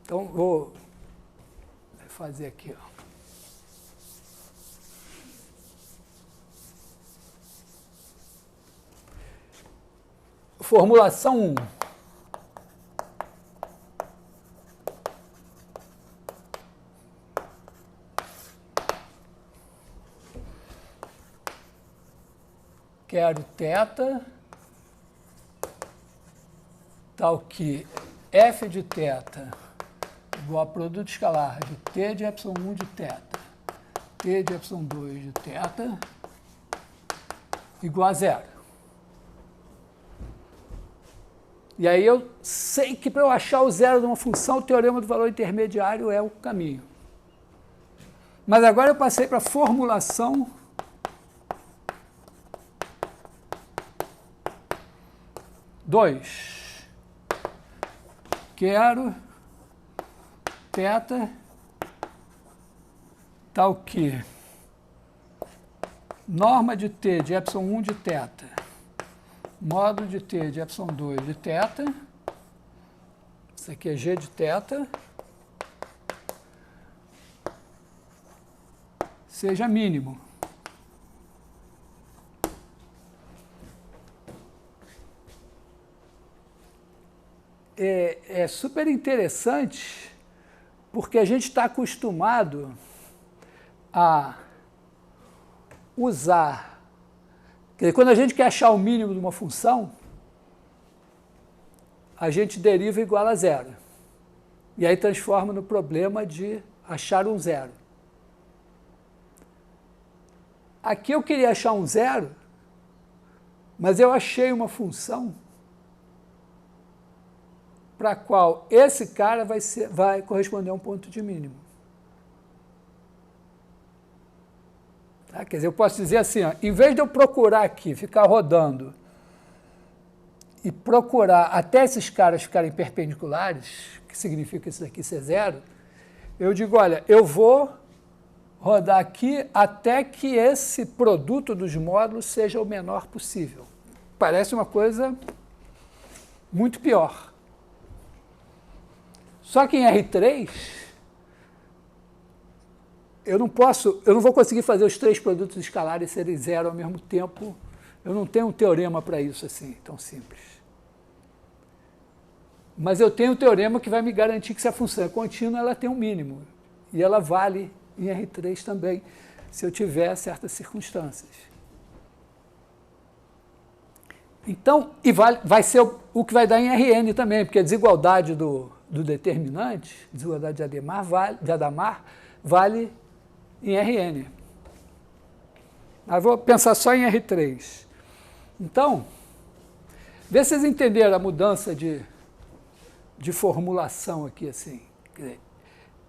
então vou fazer aqui, ó. Formulação 1. Quero θ tal que f de θ igual a produto escalar de T de ε1 de θ, T de ε2 de θ igual a zero. E aí eu sei que para eu achar o zero de uma função, o teorema do valor intermediário é o caminho. Mas agora eu passei para a formulação 2. Quero θ tal que norma de T de ε1 de θ, módulo de T de ε2 de θ, isso aqui é G de θ, seja mínimo. É super interessante porque a gente está acostumado a usar, quer dizer, quando a gente quer achar o mínimo de uma função, a gente deriva igual a zero. E aí transforma no problema de achar um zero. Aqui eu queria achar um zero, mas eu achei uma função para a qual esse cara vai corresponder a um ponto de mínimo. Tá? Quer dizer, eu posso dizer assim, ó, em vez de eu procurar aqui, ficar rodando, e procurar até esses caras ficarem perpendiculares, que significa isso daqui ser zero, eu digo, olha, eu vou rodar aqui até que esse produto dos módulos seja o menor possível. Parece uma coisa muito pior. Só que em R3, eu não vou conseguir fazer os três produtos escalares serem zero ao mesmo tempo. Eu não tenho um teorema para isso assim, tão simples. Mas eu tenho um teorema que vai me garantir que se a função é contínua, ela tem um mínimo. E ela vale em R3 também, se eu tiver certas circunstâncias. Então, e vai ser o que vai dar em Rn também, porque a desigualdade do determinante, desigualdade de Hadamard, vale em Rn. Mas vou pensar só em R3. Então, vê se vocês entenderam a mudança de formulação aqui, assim.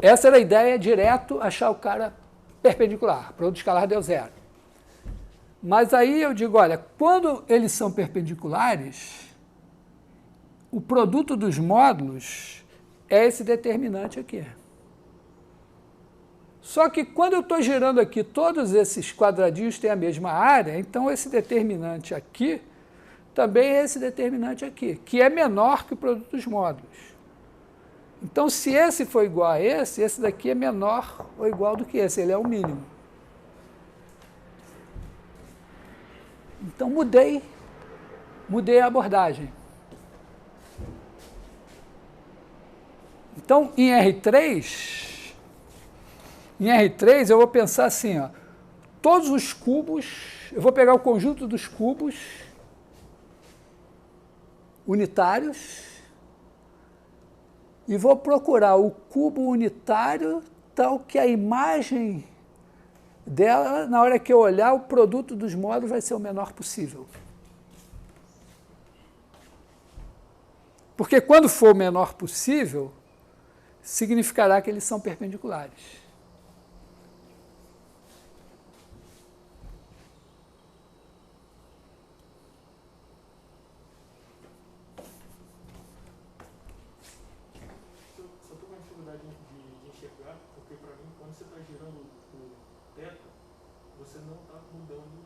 Essa era a ideia, direto achar o cara perpendicular, produto escalar deu zero. Mas aí eu digo, olha, quando eles são perpendiculares, o produto dos módulos é esse determinante aqui. Só que quando eu estou girando aqui, todos esses quadradinhos têm a mesma área, então esse determinante aqui também é esse determinante aqui, que é menor que o produto dos módulos. Então, se esse for igual a esse daqui é menor ou igual do que esse, ele é o mínimo. Então, mudei a abordagem. Então, em R3 eu vou pensar assim, ó, todos os cubos, eu vou pegar o conjunto dos cubos unitários e vou procurar o cubo unitário tal que a imagem dela, na hora que eu olhar, o produto dos módulos vai ser o menor possível. Porque quando for o menor possível, significará que eles são perpendiculares. Só estou com dificuldade de enxergar, porque para mim, quando você está girando o θ, você não está mudando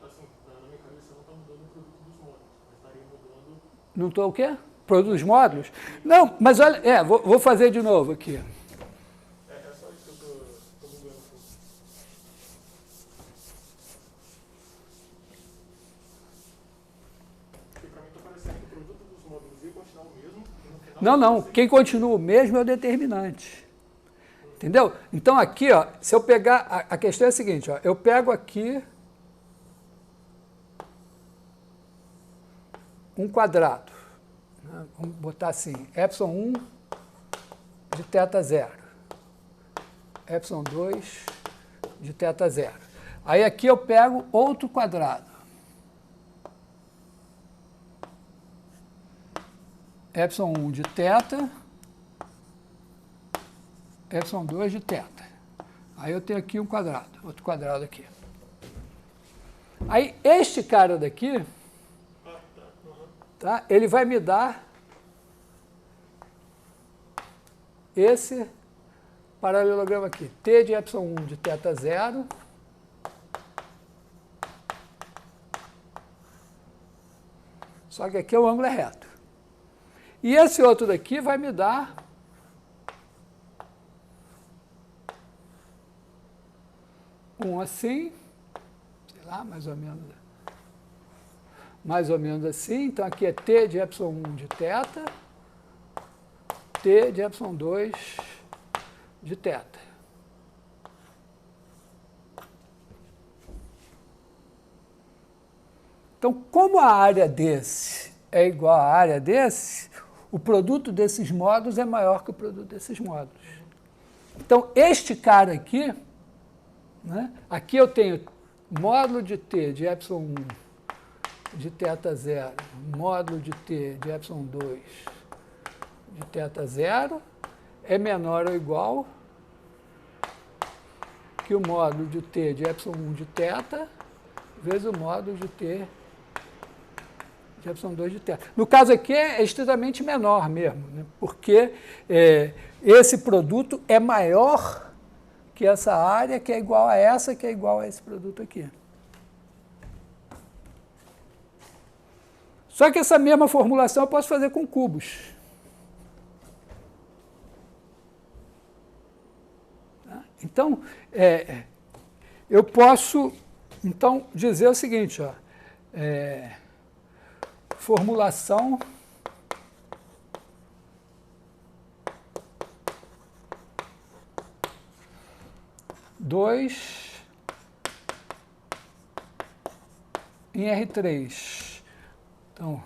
assim, na minha cabeça não está mudando o produto dos módulos, mas estaria mudando... Não estou o quê? Produto dos módulos? Não, mas olha, vou fazer de novo aqui. É só isso que eu estou mudando. Porque para mim está parecendo que o produto dos módulos ia continuar o mesmo. E no final, Não, quem continua o mesmo é o determinante. Entendeu? Então aqui, ó, se eu pegar, a questão é a seguinte, ó, eu pego aqui um quadrado, né, vamos botar assim, ε1 de θ0, ε2 de θ0. Aí aqui eu pego outro quadrado, ε1 de θ, ε2 de θ. Aí eu tenho aqui um quadrado, outro quadrado aqui. Aí este cara daqui, tá, ele vai me dar esse paralelogramo aqui, t de ε1 de θ0 só que aqui o ângulo é reto. E esse outro daqui vai me dar um assim, sei lá, mais ou menos assim. Então aqui é t de ε1 de θ, t de ε2 de θ. Então, como a área desse é igual à área desse, o produto desses módulos é maior que o produto desses módulos. Então, este cara aqui, né, aqui eu tenho módulo de t de ε1 de θ0, módulo de t de ε2 de θ0 é menor ou igual que o módulo de t de ε1 de θ vezes o módulo de t de ε2 de θ. No caso aqui é estritamente menor mesmo, né? Porque esse produto é maior que essa área, que é igual a essa, que é igual a esse produto aqui. Só que essa mesma formulação eu posso fazer com cubos. Tá? Então, eu posso dizer o seguinte, ó, formulação em R3. Então,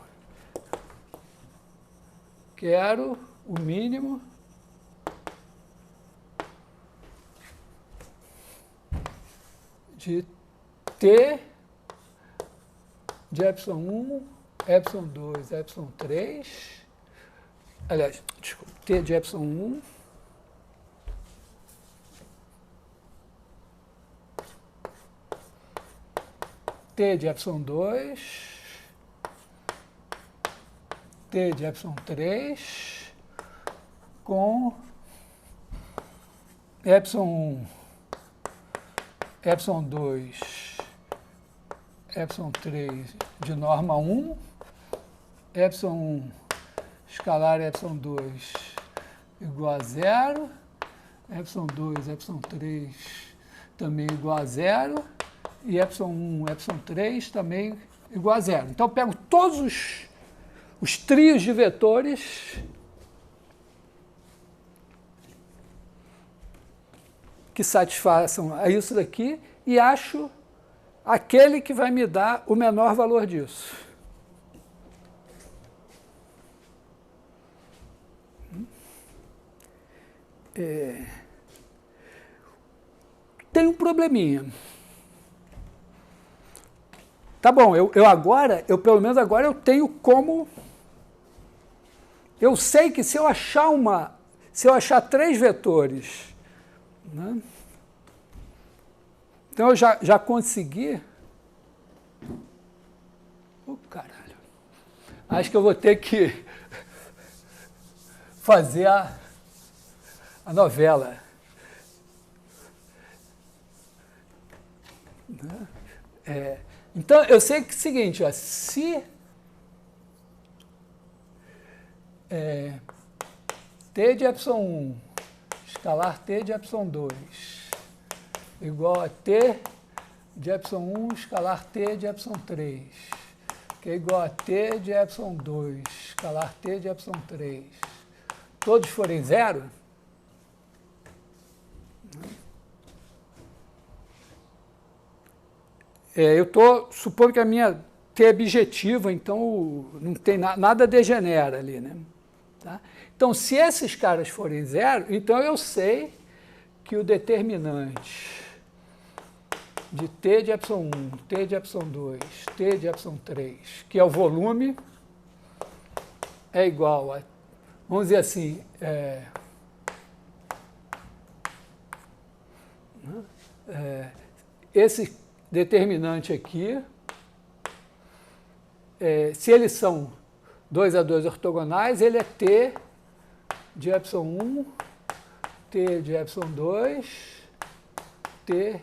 quero o mínimo de T de ε1, ε2, ε3, aliás, desculpa, T de ε1, T de epsilon2, T de epsilon3, com epsilon1, epsilon2, epsilon3 de norma 1, epsilon1 escalar epsilon2 igual a 0, epsilon2, epsilon3 também igual a 0, e epsilon1, epsilon3 também igual a 0. Então, eu pego todos os trios de vetores que satisfaçam a isso daqui e acho aquele que vai me dar o menor valor disso. Tem um probleminha. Tá bom, eu pelo menos agora eu tenho como... Eu sei que se eu achar 3 vetores, né? Então eu já consegui... caralho. Acho que eu vou ter que fazer a novela. Então, eu sei que é o seguinte, ó, se T de epsilon1 escalar T de epsilon2 igual a T de epsilon1 escalar T de epsilon3, que é igual a T de epsilon2 escalar T de epsilon3, todos forem 0, eu estou supondo que a minha T é objetiva, então não tem nada degenera ali, né? Tá? Então, se esses caras forem 0, então eu sei que o determinante de T de epsilon1, T de epsilon2, T de epsilon3, que é o volume, é igual a, vamos dizer assim, esse determinante aqui, se eles são 2 a 2 ortogonais, ele é T de epsilon1, T de epsilon2, T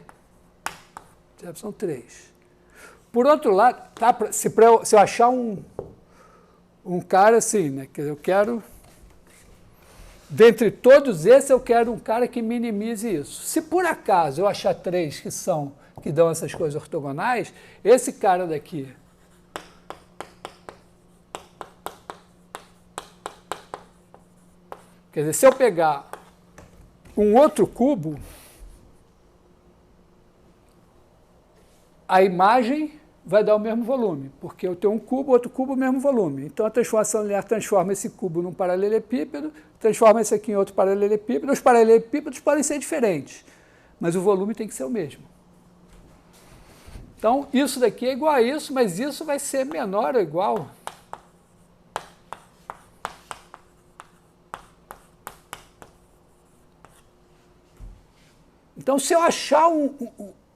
de epsilon3. Por outro lado, se eu achar um cara assim, né, que eu quero, dentre todos esses, eu quero um cara que minimize isso. Se por acaso eu achar 3 que dão essas coisas ortogonais, esse cara daqui quer dizer, se eu pegar um outro cubo, a imagem vai dar o mesmo volume, porque eu tenho um cubo, outro cubo, o mesmo volume. Então, a transformação linear transforma esse cubo num paralelepípedo, transforma esse aqui em outro paralelepípedo. Os paralelepípedos podem ser diferentes, mas o volume tem que ser o mesmo. Então, isso daqui é igual a isso, mas isso vai ser menor ou igual. Então, se eu achar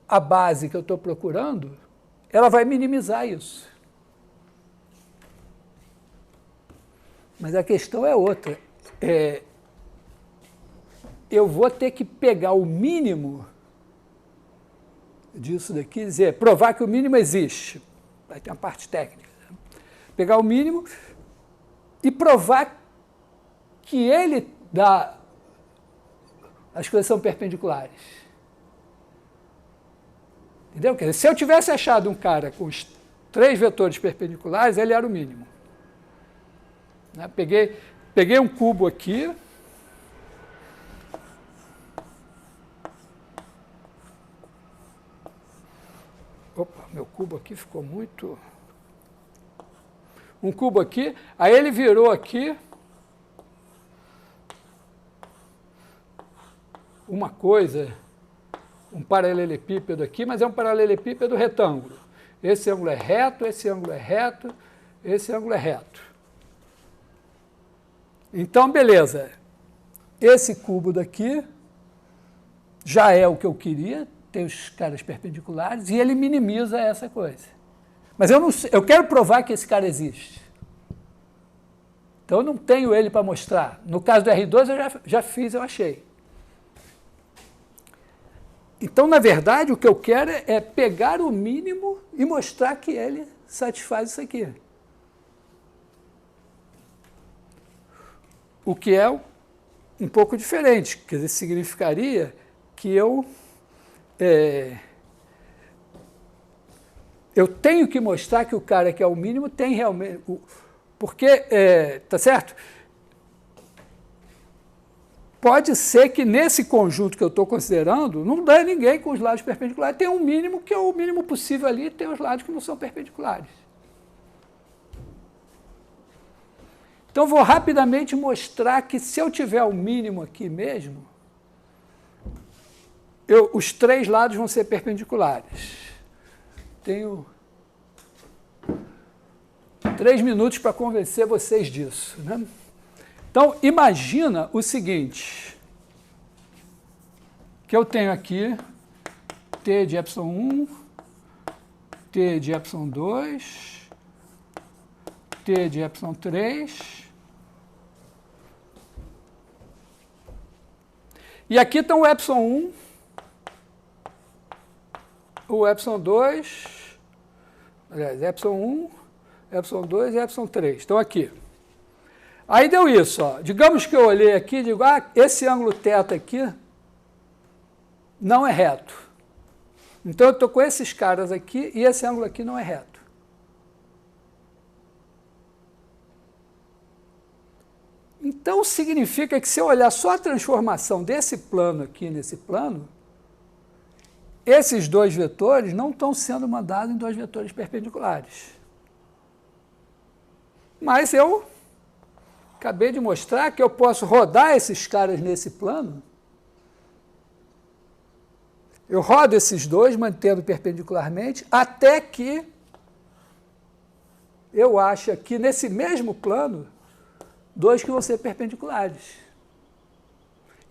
a base que eu estou procurando, ela vai minimizar isso. Mas a questão é outra. Eu vou ter que pegar o mínimo disso daqui, dizer, provar que o mínimo existe. Vai ter uma parte técnica. Né? Pegar o mínimo e provar que ele dá... As coisas são perpendiculares. Entendeu? Quer dizer, se eu tivesse achado um cara com os 3 vetores perpendiculares, ele era o mínimo. Né? Peguei um cubo aqui. Opa, meu cubo aqui ficou muito... Um cubo aqui, aí ele virou aqui uma coisa, um paralelepípedo aqui, mas é um paralelepípedo retângulo. Esse ângulo é reto, esse ângulo é reto, esse ângulo é reto. Então, beleza. Esse cubo daqui já é o que eu queria, tem os caras perpendiculares, e ele minimiza essa coisa. Mas eu quero provar que esse cara existe. Então eu não tenho ele para mostrar. No caso do R2 eu já fiz, eu achei. Então, na verdade, o que eu quero é pegar o mínimo e mostrar que ele satisfaz isso aqui. O que é um pouco diferente, quer dizer, significaria que eu tenho que mostrar que o cara que é o mínimo tem realmente... Porque, tá certo? Pode ser que nesse conjunto que eu estou considerando, não dê ninguém com os lados perpendiculares. Tem um mínimo que é o mínimo possível ali, e tem os lados que não são perpendiculares. Então, vou rapidamente mostrar que se eu tiver o mínimo aqui mesmo, os três lados vão ser perpendiculares. Tenho 3 minutos para convencer vocês disso, né? Então, imagina o seguinte, que eu tenho aqui T de ε1, T de ε2, T de ε3, e aqui estão o ε1, o ε2, aliás, ε1, ε2 e ε3, estão aqui. Aí deu isso, ó. Digamos que eu olhei aqui e digo, esse ângulo θ aqui não é reto. Então eu estou com esses caras aqui e esse ângulo aqui não é reto. Então significa que se eu olhar só a transformação desse plano aqui nesse plano, esses dois vetores não estão sendo mandados em dois vetores perpendiculares. Mas eu acabei de mostrar que eu posso rodar esses caras nesse plano. Eu rodo esses dois, mantendo perpendicularmente, até que eu ache aqui, nesse mesmo plano, dois que vão ser perpendiculares.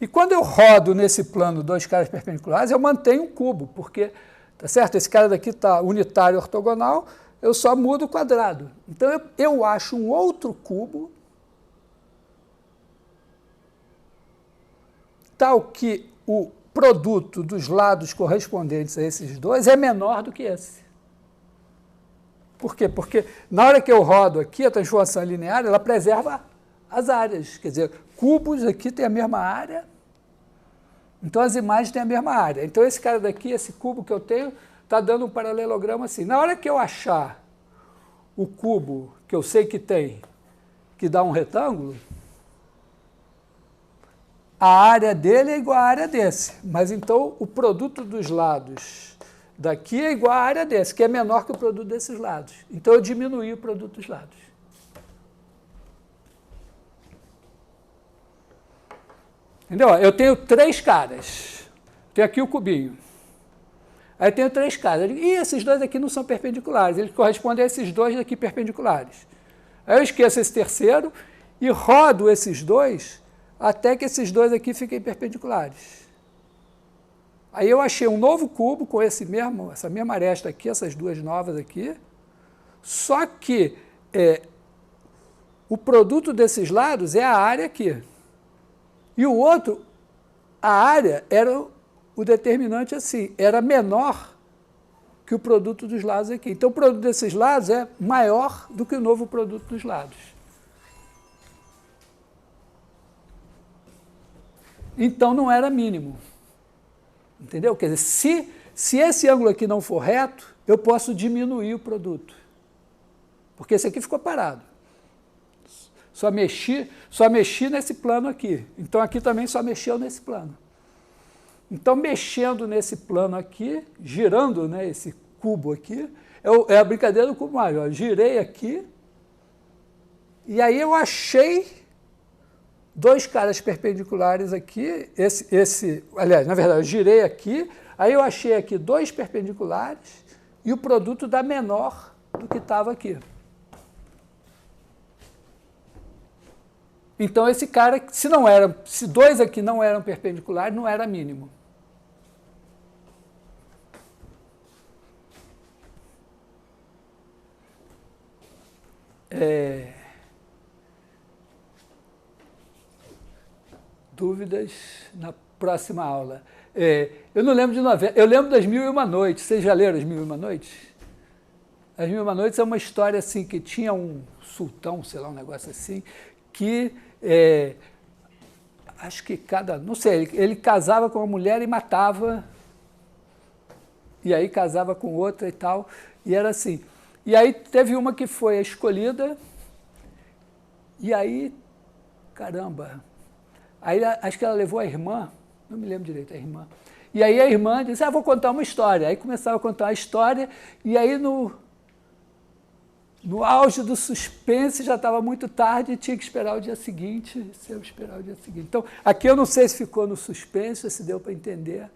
E quando eu rodo nesse plano dois caras perpendiculares, eu mantenho um cubo, porque, tá certo? Esse cara daqui está unitário ortogonal, eu só mudo o quadrado. Então, eu acho um outro cubo tal que o produto dos lados correspondentes a esses dois é menor do que esse. Por quê? Porque na hora que eu rodo aqui, a transformação linear, ela preserva as áreas. Quer dizer, cubos aqui têm a mesma área, então as imagens têm a mesma área. Então esse cara daqui, esse cubo que eu tenho, está dando um paralelogramo assim. Na hora que eu achar o cubo que eu sei que tem, que dá um retângulo, a área dele é igual à área desse, mas então o produto dos lados daqui é igual à área desse, que é menor que o produto desses lados. Então eu diminuí o produto dos lados. Entendeu? Eu tenho três caras. Tem aqui o cubinho. Aí tenho três caras. E esses dois aqui não são perpendiculares, eles correspondem a esses dois aqui perpendiculares. Aí eu esqueço esse terceiro e rodo esses dois até que esses dois aqui fiquem perpendiculares. Aí eu achei um novo cubo com essa mesma aresta aqui, essas duas novas aqui, só que o produto desses lados é a área aqui. E o outro, a área era o determinante assim, era menor que o produto dos lados aqui. Então o produto desses lados é maior do que o novo produto dos lados. Então não era mínimo. Entendeu? Quer dizer, se esse ângulo aqui não for reto, eu posso diminuir o produto. Porque esse aqui ficou parado. Só mexi nesse plano aqui. Então aqui também só mexeu nesse plano. Então mexendo nesse plano aqui, girando, né, esse cubo aqui, é a brincadeira do cubo mágico. Eu girei aqui e aí eu achei dois caras perpendiculares aqui, aliás, na verdade, eu girei aqui, aí eu achei aqui dois perpendiculares e o produto dá menor do que estava aqui. Então, esse cara, se dois aqui não eram perpendiculares, não era mínimo. Dúvidas na próxima aula. Eu não lembro de novela. Eu lembro das Mil e Uma Noites. Vocês já leram as Mil e Uma Noites? As Mil e Uma Noites é uma história assim que tinha um sultão, sei lá, um negócio assim, que acho que não sei, ele casava com uma mulher e matava, e aí casava com outra e tal, e era assim. E aí teve uma que foi a escolhida, e aí, caramba, aí acho que ela levou a irmã, não me lembro direito, a irmã. E aí a irmã disse, vou contar uma história. Aí começava a contar uma história, e aí no auge do suspense já estava muito tarde e tinha que esperar o dia seguinte, Então, aqui eu não sei se ficou no suspense, se deu para entender.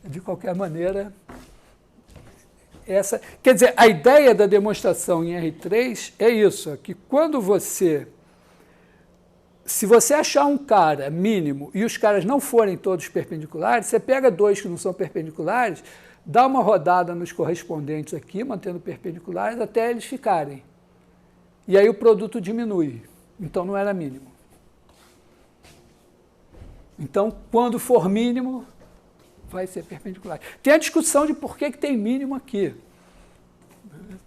De qualquer maneira, quer dizer, a ideia da demonstração em R3 é isso, que quando se você achar um cara mínimo e os caras não forem todos perpendiculares, você pega dois que não são perpendiculares, dá uma rodada nos correspondentes aqui, mantendo perpendiculares, até eles ficarem. E aí o produto diminui. Então não era mínimo. Então, quando for mínimo, vai ser perpendicular. Tem a discussão de por que tem mínimo aqui.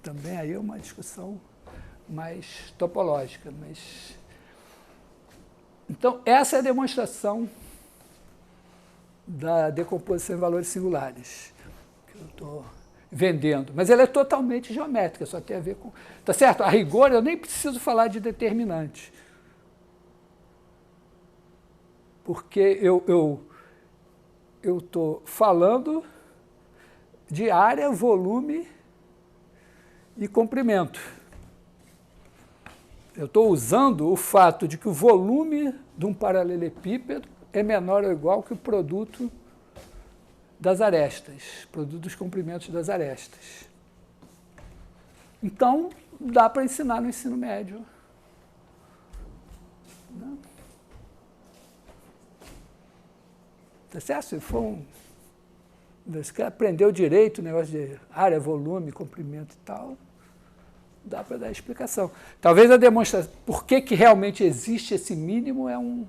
Também aí é uma discussão mais topológica. Então, essa é a demonstração da decomposição em valores singulares que eu estou vendendo. Mas ela é totalmente geométrica, só tem a ver com... Tá certo? A rigor, eu nem preciso falar de determinante. Porque eu estou falando de área, volume e comprimento. Eu estou usando o fato de que o volume de um paralelepípedo é menor ou igual que o produto das arestas, produto dos comprimentos das arestas. Então, dá para ensinar no ensino médio. Não? Tá certo? Se for você quer aprender direito, o negócio de área, volume, comprimento e tal, dá para dar explicação. Talvez a demonstração, por que realmente existe esse mínimo, é um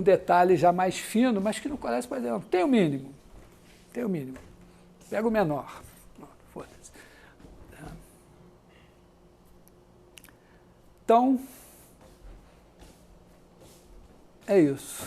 detalhe já mais fino, mas que no colégio pode dizer, não, tem o mínimo. Tem o mínimo. Pega o menor. Foda-se. Então, é isso.